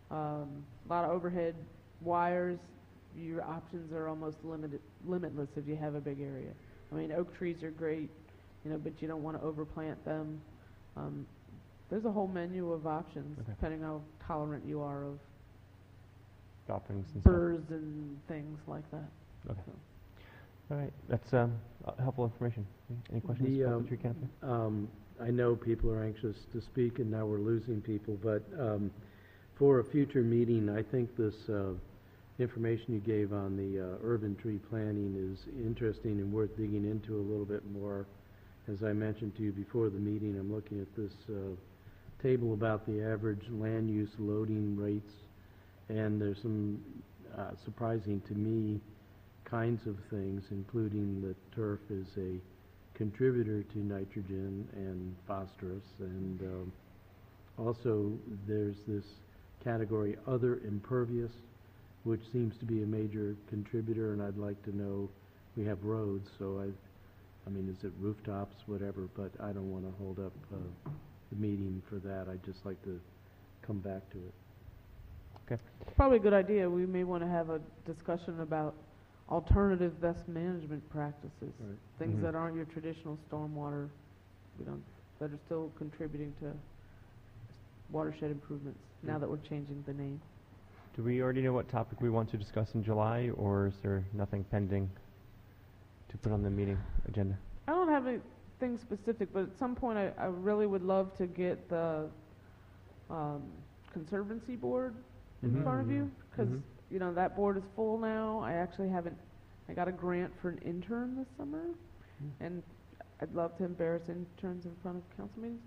a lot of overhead wires, your options are almost limitless if you have a big area. I mean, oak trees are great, you know, but you don't want to overplant them. There's a whole menu of options depending how tolerant you are of Droppings and birds and things like that. Okay. So. All right, that's helpful information. Any questions about the tree canopy? I know people are anxious to speak, and now we're losing people, but for a future meeting, I think this information you gave on the urban tree planning is interesting and worth digging into a little bit more. As I mentioned to you before the meeting, I'm looking at this table about the average land use loading rates, and there's some surprising to me kinds of things, including that turf is a contributor to nitrogen and phosphorus, and also there's this category other impervious, which seems to be a major contributor, and I'd like to know, we have roads, so I mean, is it rooftops, whatever, but I don't want to hold up the meeting for that. I'd just like to come back to it. Okay. Probably a good idea. We may want to have a discussion about alternative best management practices, Right. things Mhm. that aren't your traditional stormwater, you know, that are still contributing to watershed improvements, now that we're changing the name. Do we already know what topic we want to discuss in July, or is there nothing pending to put on the meeting agenda? I don't have anything specific, but at some point I really would love to get the Conservancy Board in front of you, because Mhm. you know, that board is full now. I got a grant for an intern this summer, and I'd love to embarrass interns in front of council meetings.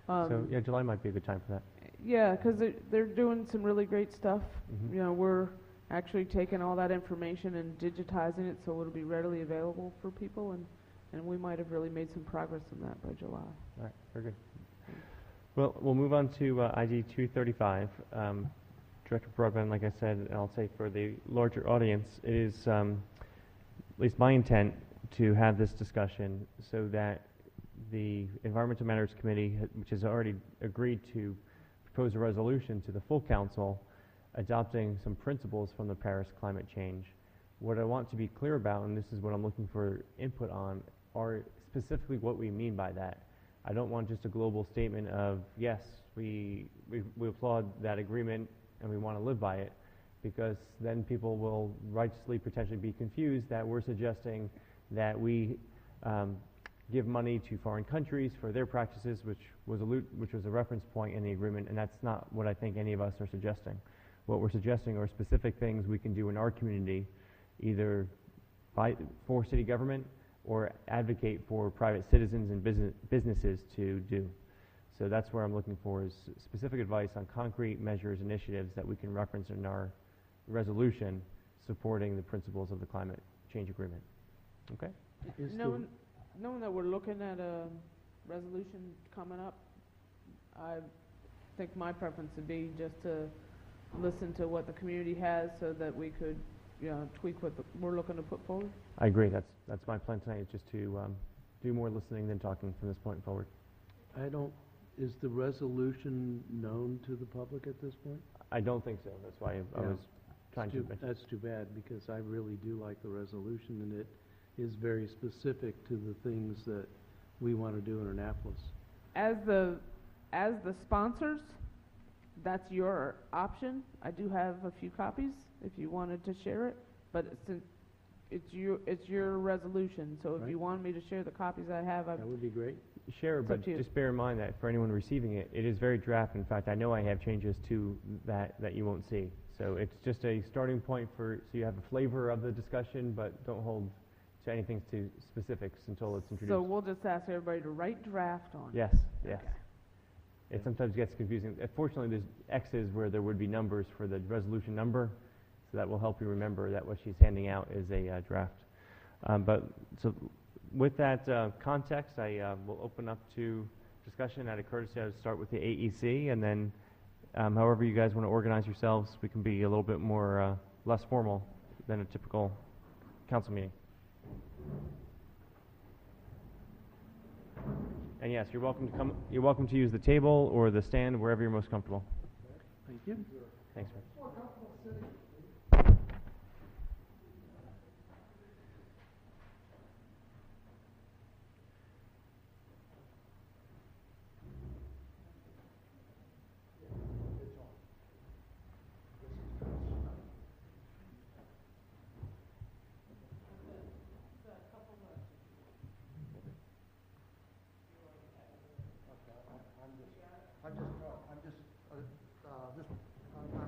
So yeah, July might be a good time for that. Yeah, because they're doing some really great stuff. Mhm. You know, we're actually taking all that information and digitizing it so it'll be readily available for people, and we might have really made some progress in that by July. All right, very good. Well, we'll move on to ID 235. Director of Broadband, like I said, and I'll say for the larger audience, it is least my intent, to have this discussion so that the Environmental Matters Committee, which has already agreed to propose a resolution to the full council adopting some principles from the Paris climate change. What I want to be clear about, and this is what I'm looking for input on, are specifically what we mean by that. I don't want just a global statement of, yes, we applaud that agreement and we want to live by it, because then people will righteously potentially be confused that we're suggesting that we give money to foreign countries for their practices, which was a reference point in the agreement, and that's not what I think any of us are suggesting. What we're suggesting are specific things we can do in our community, either for city government or advocate for private citizens and businesses to do. So that's where I'm looking for, is specific advice on concrete measures, initiatives that we can reference in our resolution supporting the principles of the climate change agreement. Okay? Knowing that we're looking at a resolution coming up, I think my preference would be just to listen to what the community has so that we could, tweak what we're looking to put forward. I agree. That's my plan tonight, is just to do more listening than talking from this point forward. Is the resolution known to the public at this point? I don't think so. That's why I was trying to. That's too bad, because I really do like the resolution, and it is very specific to the things that we want to do in Annapolis. As the sponsors, that's your option. I do have a few copies if you wanted to share it, but it's your resolution. So if Right. you want me to share the copies I have, That would be great. Share, It's up but to you. just bear in mind that for anyone receiving it, it is very draft. In fact, I know I have changes to that you won't see. So it's just a starting point so you have a flavor of the discussion, but don't hold to anything to specifics until it's introduced. So we'll just ask everybody to write draft on. Yes, yes. Okay. It sometimes gets confusing. Fortunately, there's X's where there would be numbers for the resolution number, so that will help you remember that what she's handing out is a draft. So with that context, I will open up to discussion. Out of courtesy, I would start with the AEC, and then however you guys want to organize yourselves, we can be a little bit more less formal than a typical council meeting. And yes, you're welcome to come. You're welcome to use the table or the stand, wherever you're most comfortable. Thank you. Thanks, Rick. I'm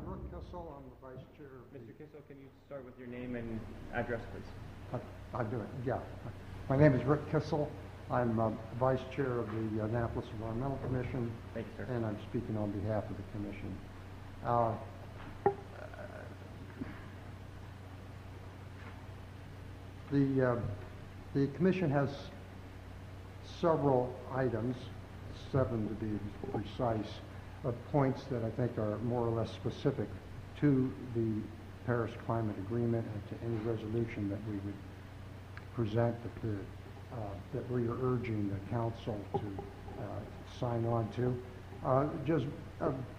Rick Kissel, I'm the vice chair of the... Mr. Kissel, can you start with your name and address, please? I'll do it, yeah. My name is Rick Kissel. I'm vice chair of the Annapolis Environmental Commission. Thank you, sir. And I'm speaking on behalf of the commission. The commission has several items, 7 to be precise, of points that I think are more or less specific to the Paris Climate Agreement and to any resolution that we would present that we are urging the council to sign on to. Just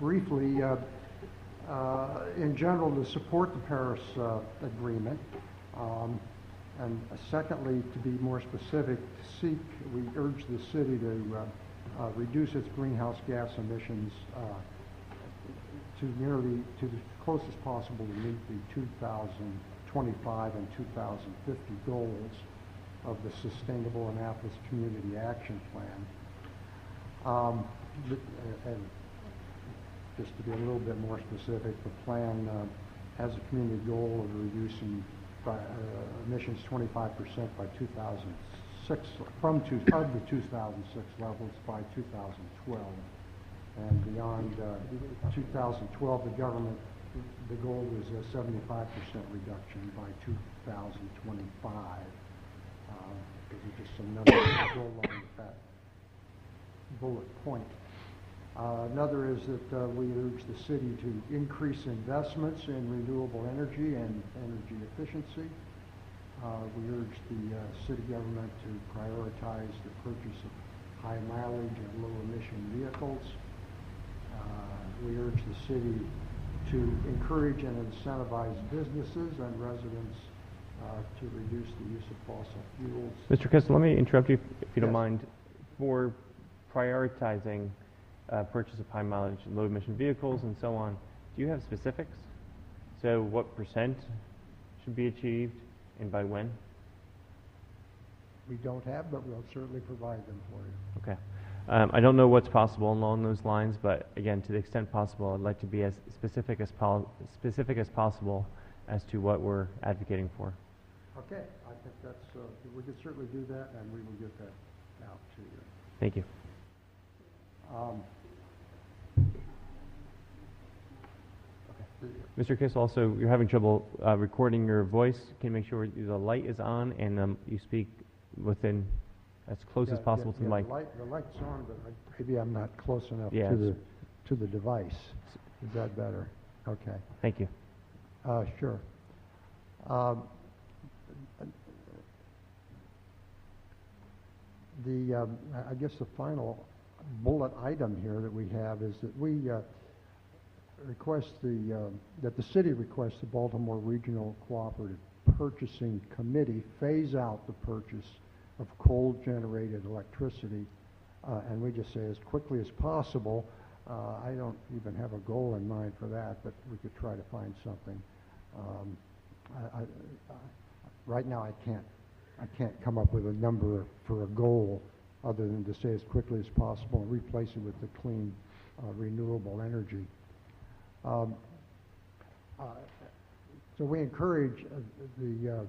briefly, in general, to support the Paris Agreement, and secondly, to be more specific, we urge the city to reduce its greenhouse gas emissions to the closest possible to meet the 2025 and 2050 goals of the Sustainable Annapolis Community Action Plan. And just to be a little bit more specific, the plan has a community goal of reducing emissions 25% by 2006 of the 2006 levels by 2012, and beyond 2012, the goal was a 75% reduction by 2025. Those are just some numbers that go along with that bullet point. Another is that we urge the city to increase investments in renewable energy and energy efficiency. We urge the city government to prioritize the purchase of high mileage and low emission vehicles. We urge the city to encourage and incentivize businesses and residents to reduce the use of fossil fuels. Mr. Kessel, let me interrupt you if you don't Yes. mind. For prioritizing purchase of high mileage, low emission vehicles and so on, do you have specifics? So what % should be achieved and by when? We don't have, but we'll certainly provide them for you. Okay. I don't know what's possible along those lines, but again, to the extent possible, I'd like to be as specific as possible as to what we're advocating for. Okay, I think that's, we could certainly do that, and we will get that out to you. Thank you. Mr. Kiss, also, you're having trouble recording your voice. Can you make sure the light is on and you speak within as close as possible to the mic? The light's on, but maybe I'm not close enough Yeah, to the device. Is that better? Okay. Thank you. Sure. I guess the final bullet item here that we have is that we request that the city requests the Baltimore Regional Cooperative Purchasing Committee phase out the purchase of coal-generated electricity, and we just say as quickly as possible. I don't even have a goal in mind for that, but we could try to find something. Right now, I can't come up with a number for a goal other than to say as quickly as possible and replace it with the clean, renewable energy. So we encourage the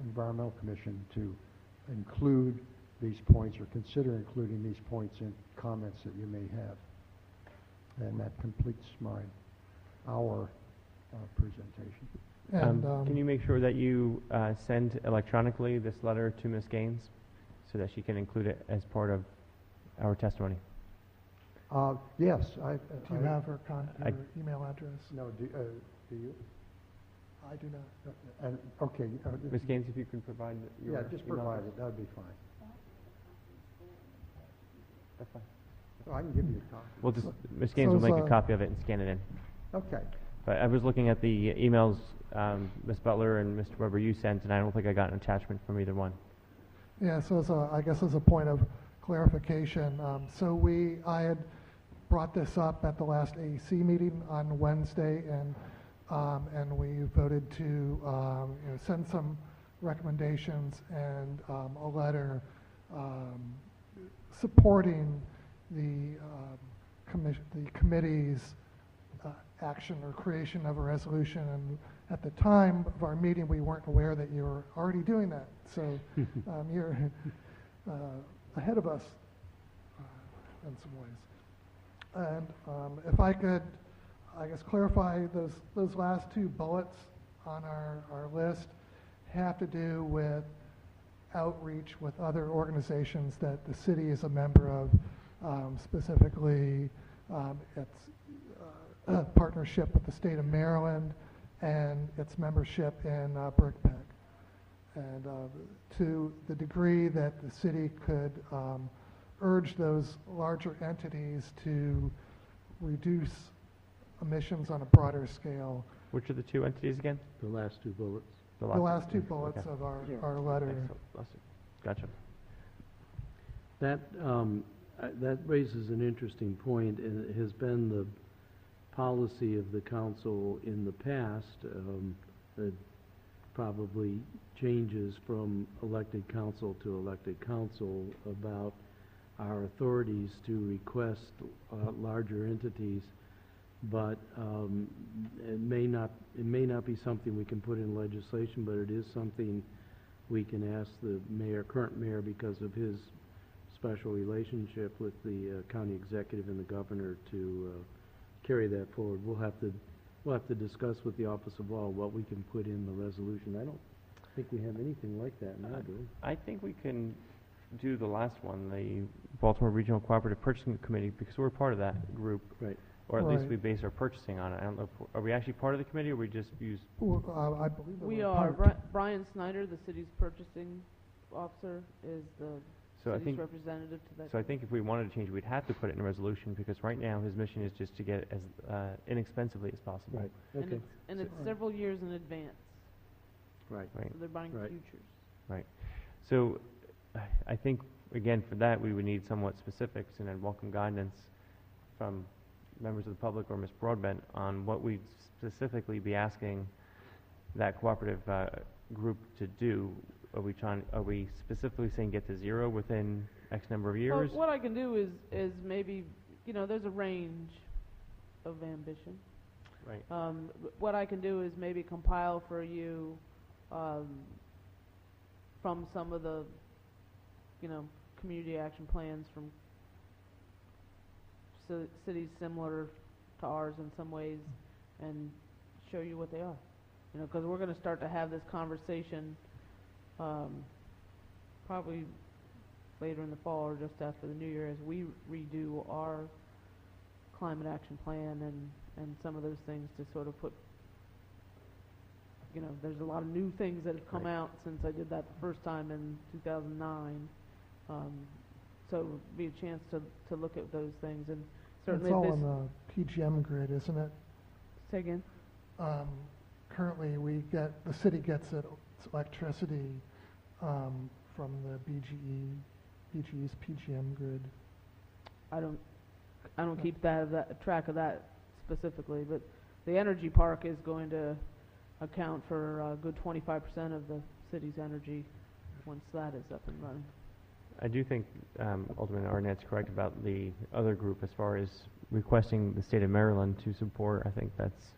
Environmental Commission to include these points or consider including these points in comments that you may have. And that completes our presentation. And, can you make sure that you send electronically this letter to Ms. Gaines so that she can include it as part of our testimony? Yes. do you have her email address? No, do you? I do not. Okay. Ms. Gaines, if you can provide your Yeah, just email provide address. it. That would be fine. That's fine. Oh, I can give you a copy. We'll just, Ms. Gaines will make a copy of it and scan it in. Okay. But I was looking at the emails Ms. Butler and Mr. Weber you sent, and I don't think I got an attachment from either one. Yeah, so I guess as a point of clarification, I had brought this up at the last AEC meeting on Wednesday, and we voted to send some recommendations and a letter supporting the committee's action or creation of a resolution. And at the time of our meeting, we weren't aware that you were already doing that. So you're ahead of us in some ways. And if I could, I guess, clarify those last two bullets on our list have to do with outreach with other organizations that the city is a member of, specifically its partnership with the state of Maryland and its membership in BRCPEC. And to the degree that the city could urge those larger entities to reduce emissions on a broader scale. Which are the two entities again? The last two bullets. The last two bullets Okay. of our letter. Gotcha. That raises an interesting point, and it has been the policy of the council in the past that probably changes from elected council to elected council about our authorities to request larger entities, but it may not be something we can put in legislation, but it is something we can ask the current mayor, because of his special relationship with the county executive and the governor, to carry that forward. We'll have to discuss with the Office of Law what we can put in the resolution. I don't think we have anything like that now, do we? I think we can do the last one, the Baltimore Regional Cooperative Purchasing Committee, because we're part of that group. Right. or at least Right. we base our purchasing on it. I don't know, if, are we actually part of the committee, or we just use, Well, I believe that We we're are, part- Brian Snyder, the city's purchasing officer, is the so I city's think, representative to that. so I think if we wanted to change it, we'd have to put it in a resolution, because right now, his mission is just to get it as inexpensively as possible. Right, And okay, it's Right. several years in advance, right. Right. so they're buying Right. futures. So I think, again, for that, we would need somewhat specifics and then welcome guidance from members of the public or Ms. Broadbent on what we'd specifically be asking that cooperative group to do. Are we specifically saying get to zero within X number of years? Well, what I can do is maybe, there's a range of ambition. Right. What I can do is maybe compile for you, from some of the, community action plans from cities similar to ours in some ways, and show you what they are. Because we're going to start to have this conversation probably later in the fall or just after the new year as we redo our climate action plan and some of those things to sort of put, there's a lot of new things that have come Right. out since I did that the first time in 2009. So it'll be a chance to look at those things, and certainly It's all if on this, the PGM grid, isn't it? say again? Currently, the city gets its electricity from the BGE's PGM grid. I don't keep track of that specifically, but the energy park is going to account for a good 25% of the city's energy once that is up and running. I do think Alderman Arnett's correct about the other group as far as requesting the state of Maryland to support. I think that's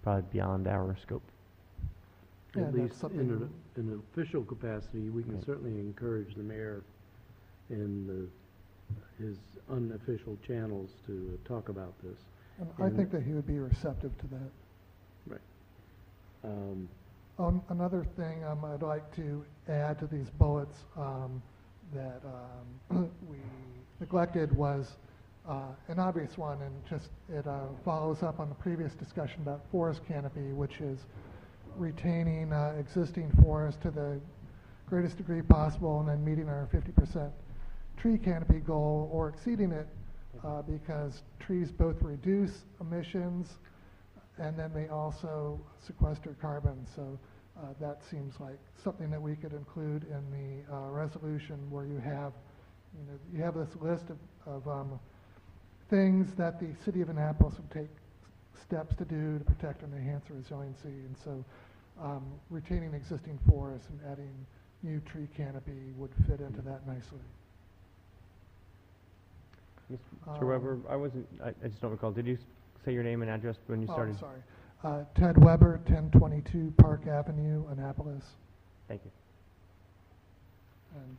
probably beyond our scope. Yeah, At that's least something- in an official capacity, we can Right. certainly encourage the mayor in his unofficial channels to talk about this. And I think that he would be receptive to that. Um, Another thing I'd like to add to these bullets that we neglected was an obvious one, and just it follows up on the previous discussion about forest canopy, which is retaining existing forest to the greatest degree possible and then meeting our 50% tree canopy goal or exceeding it because trees both reduce emissions and then they also sequester carbon. So that seems like something that we could include in the resolution where you have this list of things that the city of Annapolis would take steps to do to protect and enhance resiliency. And so retaining existing forests and adding new tree canopy would fit into that nicely. Mr. Weber, I just don't recall. Did you say your name and address when you started? I'm sorry. Ted Weber, 1022 Park Avenue, Annapolis. Thank you. And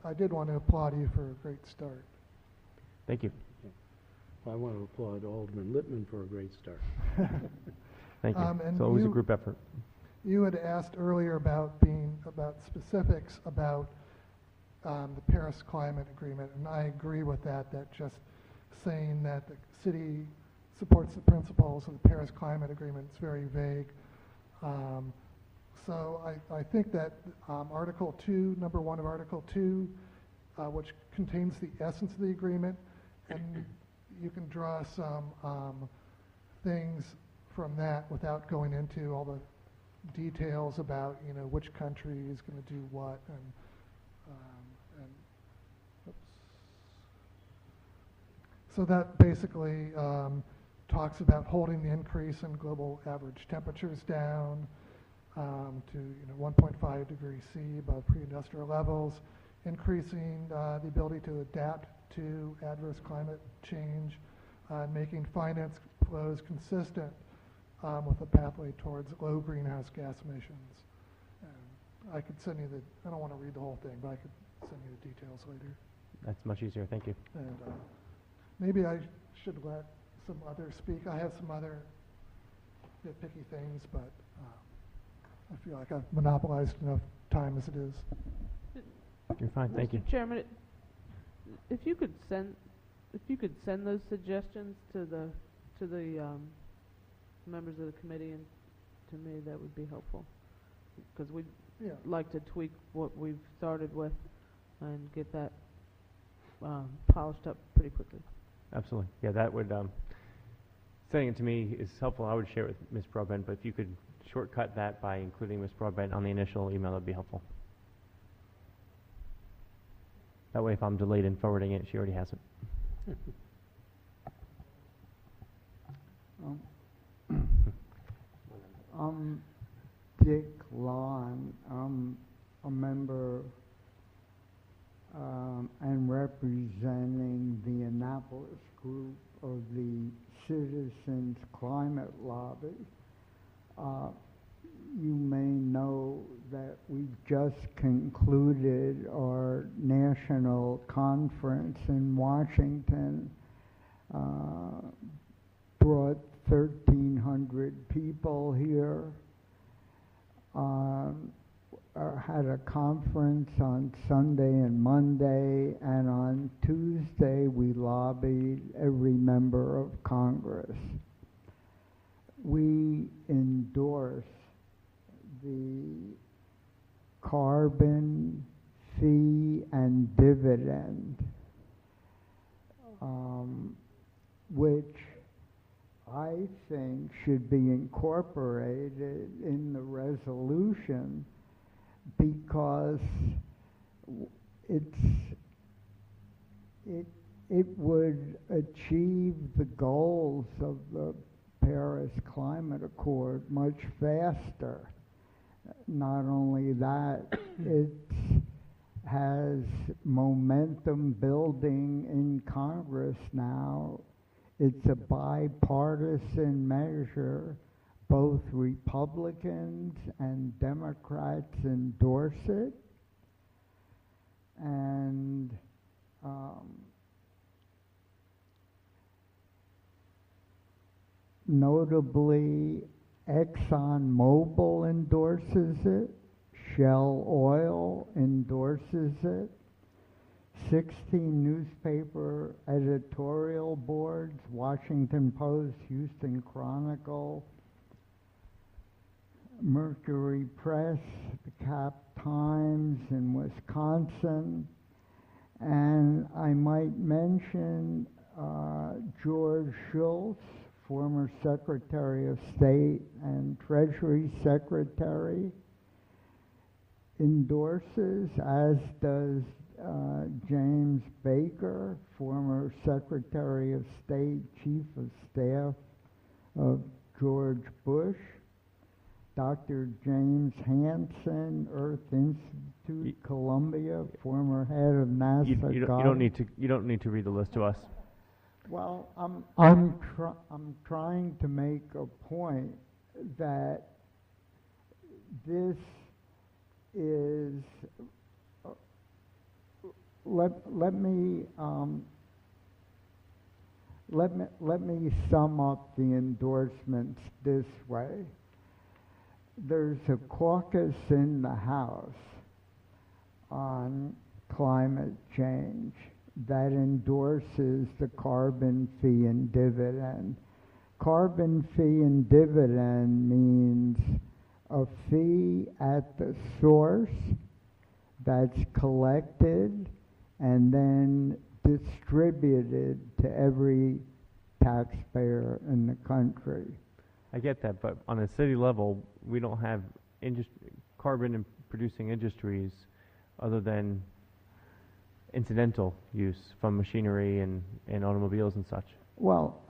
I did want to applaud you for a great start. Thank you. I want to applaud Alderman Littman for a great start. Thank you. And It's always a you- group effort. You had asked earlier about specifics about the Paris Climate Agreement, and I agree with that just saying that the city supports the principles of the Paris Climate Agreement is very vague. So I think that Article 2, number 1 of Article 2, which contains the essence of the agreement, and you can draw some things from that without going into all the details about, which country is going to do what, and oops. So that basically talks about holding the increase in global average temperatures down to 1.5 degrees C above pre-industrial levels, increasing the ability to adapt to adverse climate change, and making finance flows consistent with a pathway towards low greenhouse gas emissions. And I could send you I don't want to read the whole thing, but I could send you the details later. That's much easier. Thank you. And maybe I should let some others speak. I have some other nitpicky things, but I feel like I've monopolized enough time as it is. You're fine. Thank you. Mr. Chairman, if you could if you could send those suggestions to the members of the committee and to me, that would be helpful. Because we'd Yeah. like to tweak what we've started with and get that polished up pretty quickly. Absolutely. Yeah, that would, sending it to me is helpful. I would share it with Ms. Broadbent, but if you could shortcut that by including Ms. Broadbent on the initial email, that would be helpful. That way, if I'm delayed in forwarding it, she already has it. I'm Dick Lon. I'm a member and representing the Annapolis group of the Citizens Climate Lobby. You may know that we just concluded our national conference in Washington, brought 1,300 people here, had a conference on Sunday and Monday, and on Tuesday we lobbied every member of Congress. We endorse the carbon fee and dividend, which I think should be incorporated in the resolution because it would achieve the goals of the Paris Climate Accord much faster. Not only that, it has momentum building in Congress now. It's a bipartisan measure. Both Republicans and Democrats endorse it. And notably, ExxonMobil endorses it, Shell Oil endorses it, 16 newspaper editorial boards, Washington Post, Houston Chronicle, Mercury Press, the Cap Times in Wisconsin, and I might mention George Shultz, former Secretary of State and Treasury Secretary, endorses, as does James Baker, former Secretary of State, Chief of Staff of George Bush, Dr. James Hansen, Earth Institute, Columbia, former head of NASA. You don't need to read the list to us. Well, I'm trying to make a point that this is. Let me sum up the endorsements this way. There's a caucus in the House on climate change that endorses the carbon fee and dividend. Carbon fee and dividend means a fee at the source that's collected and then distributed to every taxpayer in the country. I get that, but on a city level, we don't have carbon producing industries other than incidental use from machinery and automobiles and such. Well,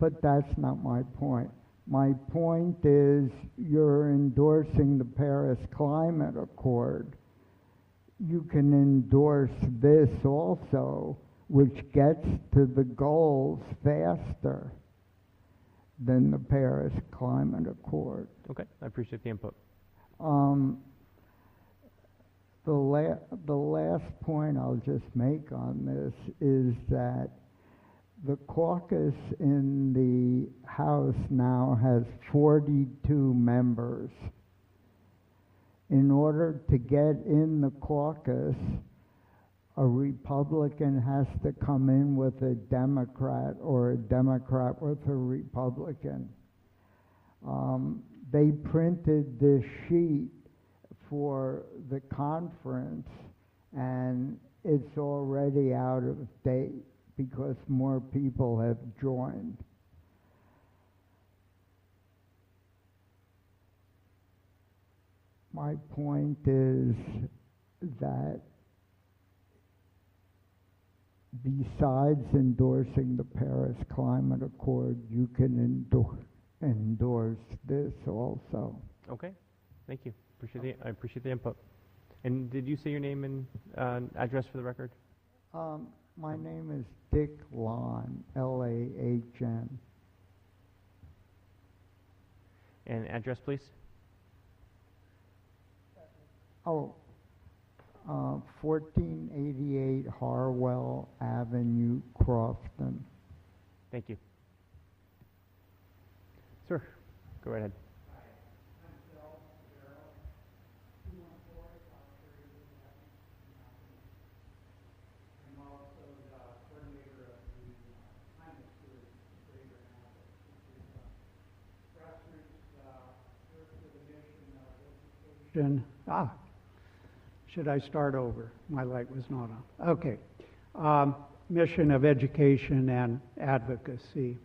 but that's not my point. My point is you're endorsing the Paris Climate Accord. You can endorse this also, which gets to the goals faster than the Paris Climate Accord. Okay, I appreciate the input. The last point I'll just make on this is that the caucus in the House now has 42 members. In order to get in the caucus, a Republican has to come in with a Democrat or a Democrat with a Republican. They printed this sheet for the conference, and it's already out of date because more people have joined. My point is that besides endorsing the Paris Climate Accord, you can endorse this also. Okay, thank you. I appreciate the input. And did you say your name and address for the record? My name is Dick Lahn, Lahn. And address, please? 1488 Harwell Avenue, Crofton. Thank you. Sir, go right ahead. Should I start over? My light was not on. Okay. Mission of education and advocacy.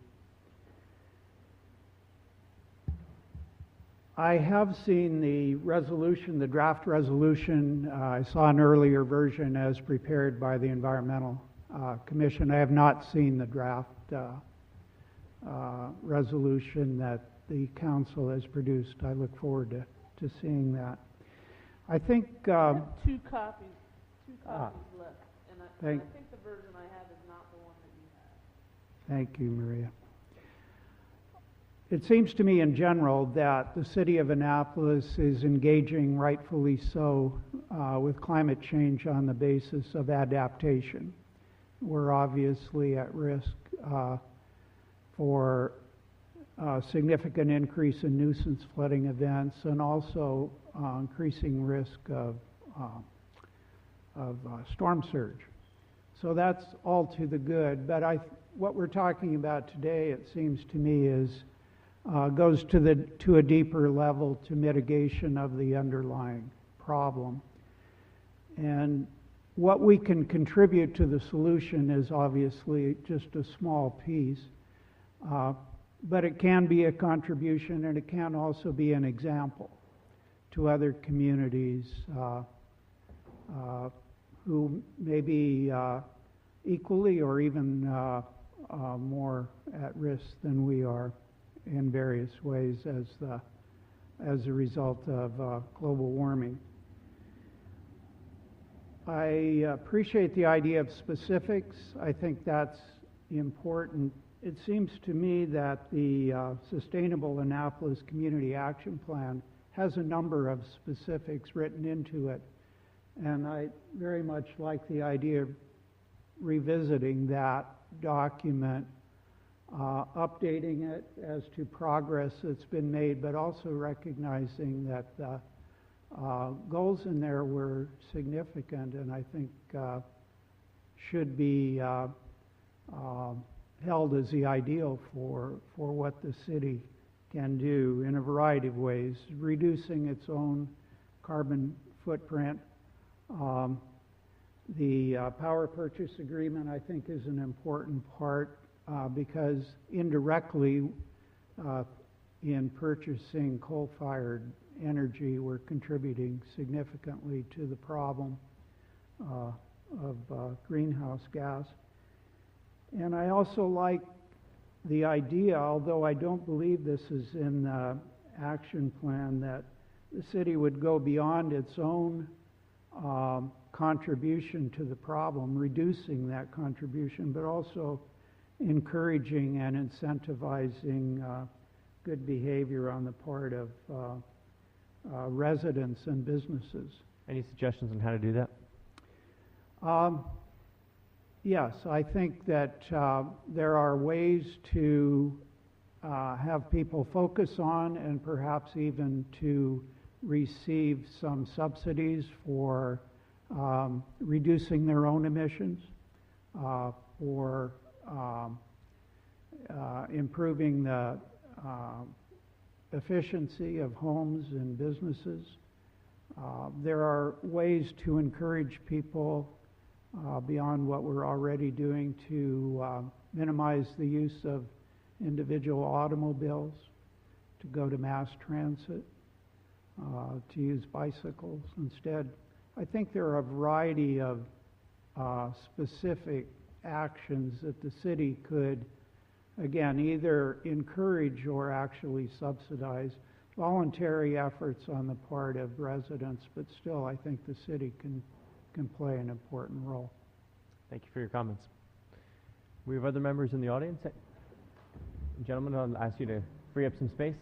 I have seen the resolution, the draft resolution. I saw an earlier version as prepared by the Environmental Commission. I have not seen the draft resolution that the council has produced. I look forward to seeing that. I think I have two copies left, and I think the version I have is not the one that you have. Thank you, Maria. It seems to me in general that the city of Annapolis is engaging, rightfully so, with climate change on the basis of adaptation. We're obviously at risk for a significant increase in nuisance flooding events and also increasing risk of storm surge. So that's all to the good. But what we're talking about today, it seems to me, is goes to a deeper level, to mitigation of the underlying problem. And what we can contribute to the solution is obviously just a small piece, but it can be a contribution, and it can also be an example to other communities who may be equally or even more at risk than we are in various ways as a result of global warming. I appreciate the idea of specifics. I think that's important. It seems to me that the Sustainable Annapolis Community Action Plan has a number of specifics written into it, and I very much like the idea of revisiting that document, updating it as to progress that's been made, but also recognizing that the goals in there were significant and I think should be held as the ideal for what the city can do in a variety of ways, reducing its own carbon footprint. The power purchase agreement, I think, is an important part because indirectly in purchasing coal-fired energy, we're contributing significantly to the problem of greenhouse gas. And I also like the idea, although I don't believe this is in the action plan, that the city would go beyond its own contribution to the problem, reducing that contribution, but also encouraging and incentivizing good behavior on the part of residents and businesses. Any suggestions on how to do that? Yes, I think that there are ways to have people focus on and perhaps even to receive some subsidies for reducing their own emissions, or improving the efficiency of homes and businesses. There are ways to encourage people beyond what we're already doing to minimize the use of individual automobiles, to go to mass transit, to use bicycles instead. I think there are a variety of specific actions that the city could, again, either encourage or actually subsidize. Voluntary efforts on the part of residents, but still I think the city can play an important role. Thank you for your comments. We have other members in the audience. Gentlemen, I'll ask you to free up some space.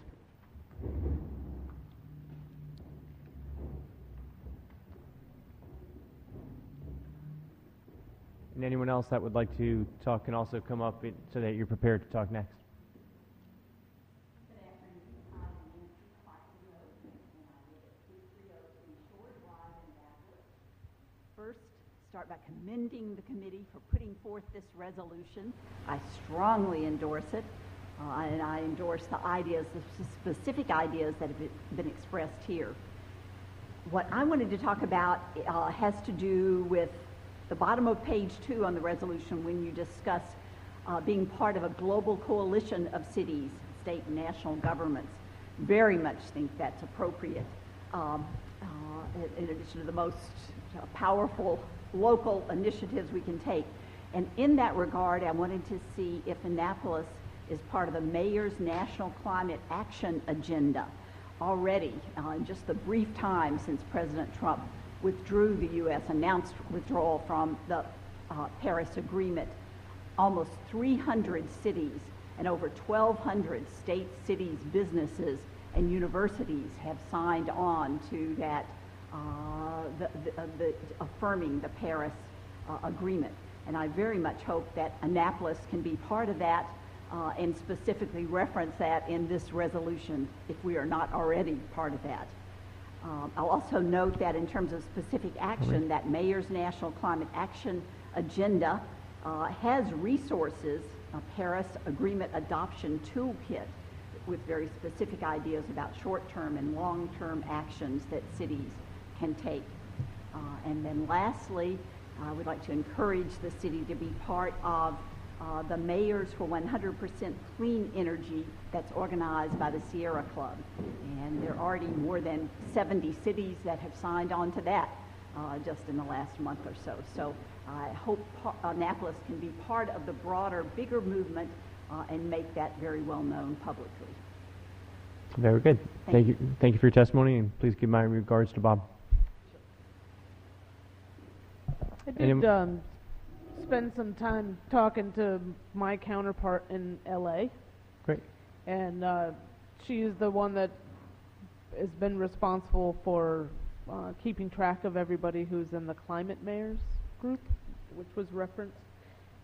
And anyone else that would like to talk can also come up so that you're prepared to talk next. First, start by commending the committee for putting forth this resolution. I strongly endorse it, and I endorse the ideas, the specific ideas that have been expressed here. What I wanted to talk about has to do with the bottom of page 2 on the resolution when you discuss being part of a global coalition of cities, state and national governments. Very much think that's appropriate. In addition to the most powerful local initiatives we can take. And in that regard, I wanted to see if Annapolis is part of the Mayor's National Climate Action Agenda. Already, in just the brief time since President Trump withdrew the U.S., announced withdrawal from the Paris Agreement, almost 300 cities and over 1,200 states, cities, businesses, and universities have signed on to that affirming the Paris Agreement. And I very much hope that Annapolis can be part of that and specifically reference that in this resolution if we are not already part of that. I'll also note that in terms of specific action, that Mayor's National Climate Action Agenda has resources, a Paris Agreement Adoption Toolkit with very specific ideas about short-term and long-term actions that cities can take. And then lastly, I would like to encourage the city to be part of the Mayors for 100% Clean Energy that's organized by the Sierra Club. And there are already more than 70 cities that have signed on to that just in the last month or so. So I hope Annapolis can be part of the broader, bigger movement and make that very well known publicly. Very good. Thank you. Thank you for your testimony, and please give my regards to Bob. I did spend some time talking to my counterpart in LA. Great. And she is the one that has been responsible for keeping track of everybody who's in the Climate Mayors group, which was referenced.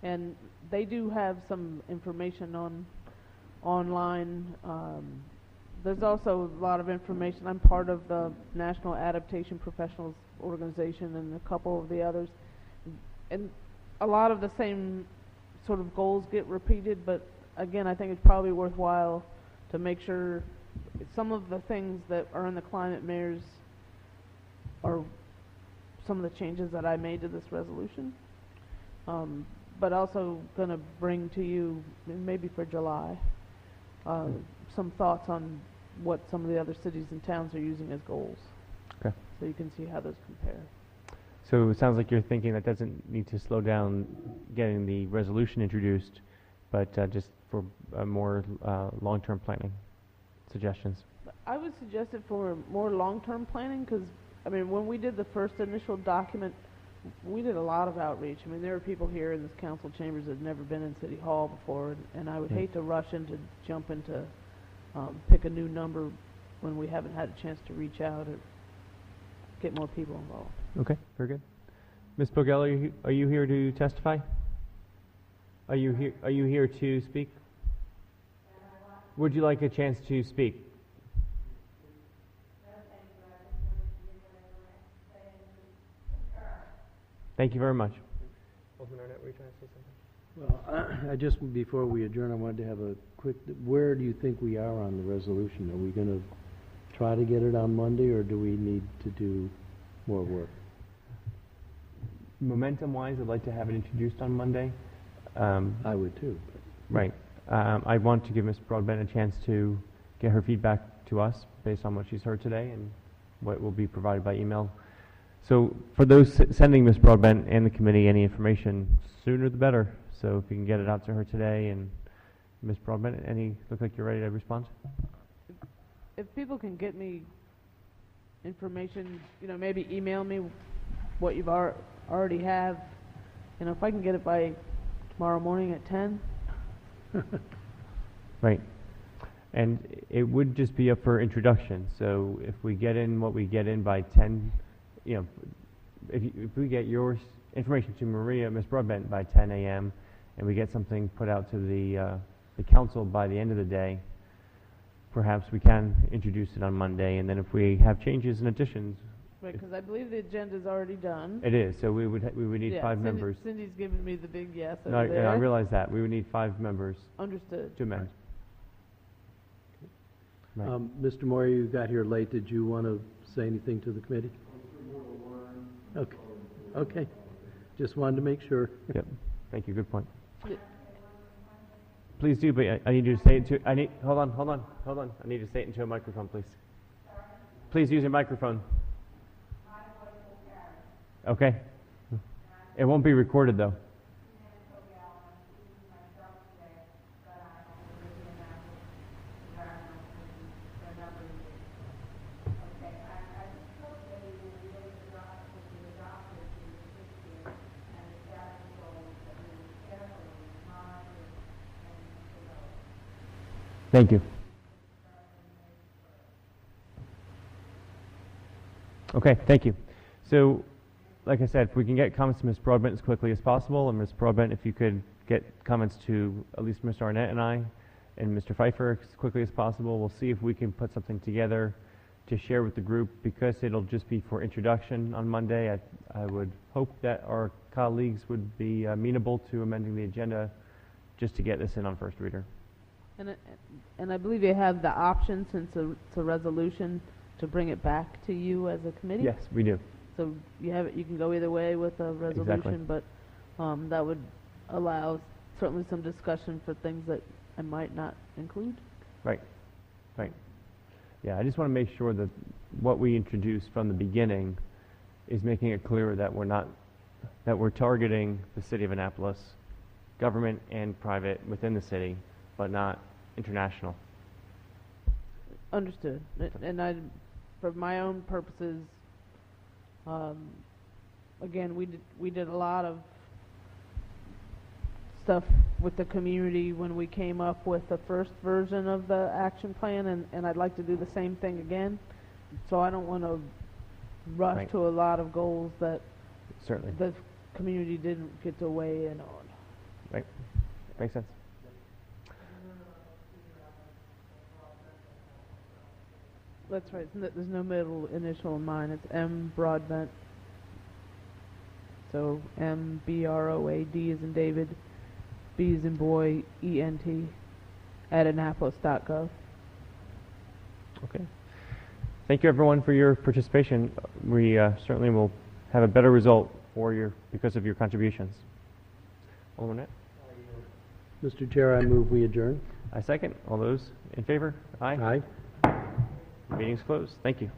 And they do have some information online. There's also a lot of information. I'm part of the National Adaptation Professionals Organization and a couple of the others. And a lot of the same sort of goals get repeated, but again, I think it's probably worthwhile to make sure some of the things that are in the Climate Mayors are some of the changes that I made to this resolution. But also going to bring to you, maybe for July, some thoughts on what some of the other cities and towns are using as goals. Okay. So you can see how those compare. So it sounds like you're thinking that doesn't need to slow down getting the resolution introduced, but just for more long-term planning suggestions. I would suggest it for more long-term planning because, I mean, when we did the first initial document, we did a lot of outreach. I mean, there are people here in this council chambers that have never been in City Hall before, and I would hate to rush into, jump into, pick a new number when we haven't had a chance to reach out or get more people involved. Okay, very good. Ms. Bogel, are you here to testify? Are you here to speak? Would you like a chance to speak? Thank you very much. Alderman Arnett, were you trying to say something? Well, I just, before we adjourn, I wanted to have a quick, where do you think we are on the resolution? Are we going to try to get it on Monday, or do we need to do more work? Momentum-wise, I'd like to have it introduced on Monday. I would too. Right. I want to give Ms. Broadbent a chance to get her feedback to us based on what she's heard today and what will be provided by email. So for those sending Ms. Broadbent and the committee any information, sooner the better. So if you can get it out to her today. And Ms. Broadbent, look like you're ready to respond? If people can get me information, maybe email me what you've already have. If I can get it by tomorrow morning at 10. Right. And it would just be up for introduction. So if we get in what we get in by 10, if we get your information to Maria, Ms. Broadbent, by 10 a.m., and we get something put out to the council by the end of the day, perhaps we can introduce it on Monday. And then if we have changes and additions, Right, because I believe the agenda's already done. it is. So we would need 5 members. Cindy's giving me the big yes No, over there. I realize that. We would need 5 members Understood. to amend. Right. Mr. Moyer, you got here late. Did you want to say anything to the committee? Okay. Okay. Just wanted to make sure. Yep. Thank you. Good point. Yeah. Please do, but I need you to say it to. Hold on. I need you to say it into a microphone, please. Please use your microphone. Okay. It won't be recorded though. Thank you. Okay, thank you. So, like I said, if we can get comments to Ms. Broadbent as quickly as possible, and Ms. Broadbent, if you could get comments to at least Mr. Arnett and I, and Mr. Pfeiffer as quickly as possible, we'll see if we can put something together to share with the group. Because it'll just be for introduction on Monday, I would hope that our colleagues would be amenable to amending the agenda just to get this in on first reader. And I believe you have the option, since it's a resolution, to bring it back to you as a committee? Yes, we do. So you can go either way with a resolution, but that would allow certainly some discussion for things that I might not include. Right. Yeah, I just want to make sure that what we introduce from the beginning is making it clear that we're targeting the city of Annapolis, government and private within the city, but not international. Understood. And for my own purposes, again, we did a lot of stuff with the community when we came up with the first version of the action plan, and I'd like to do the same thing again. So I don't want to rush Right. to a lot of goals that Certainly. the community didn't get to weigh in on. Right. Makes sense. That's right. There's no middle initial in mine. It's M. Broadbent. So M-B-R-O-A-D as in David, B as in boy, E-N-T, at Annapolis.gov. Okay. Thank you, everyone, for your participation. We certainly will have a better result because of your contributions. Alderman Arnett? Mr. Chair, I move we adjourn. I second. All those in favor? Aye. Aye. Meeting's closed. Thank you.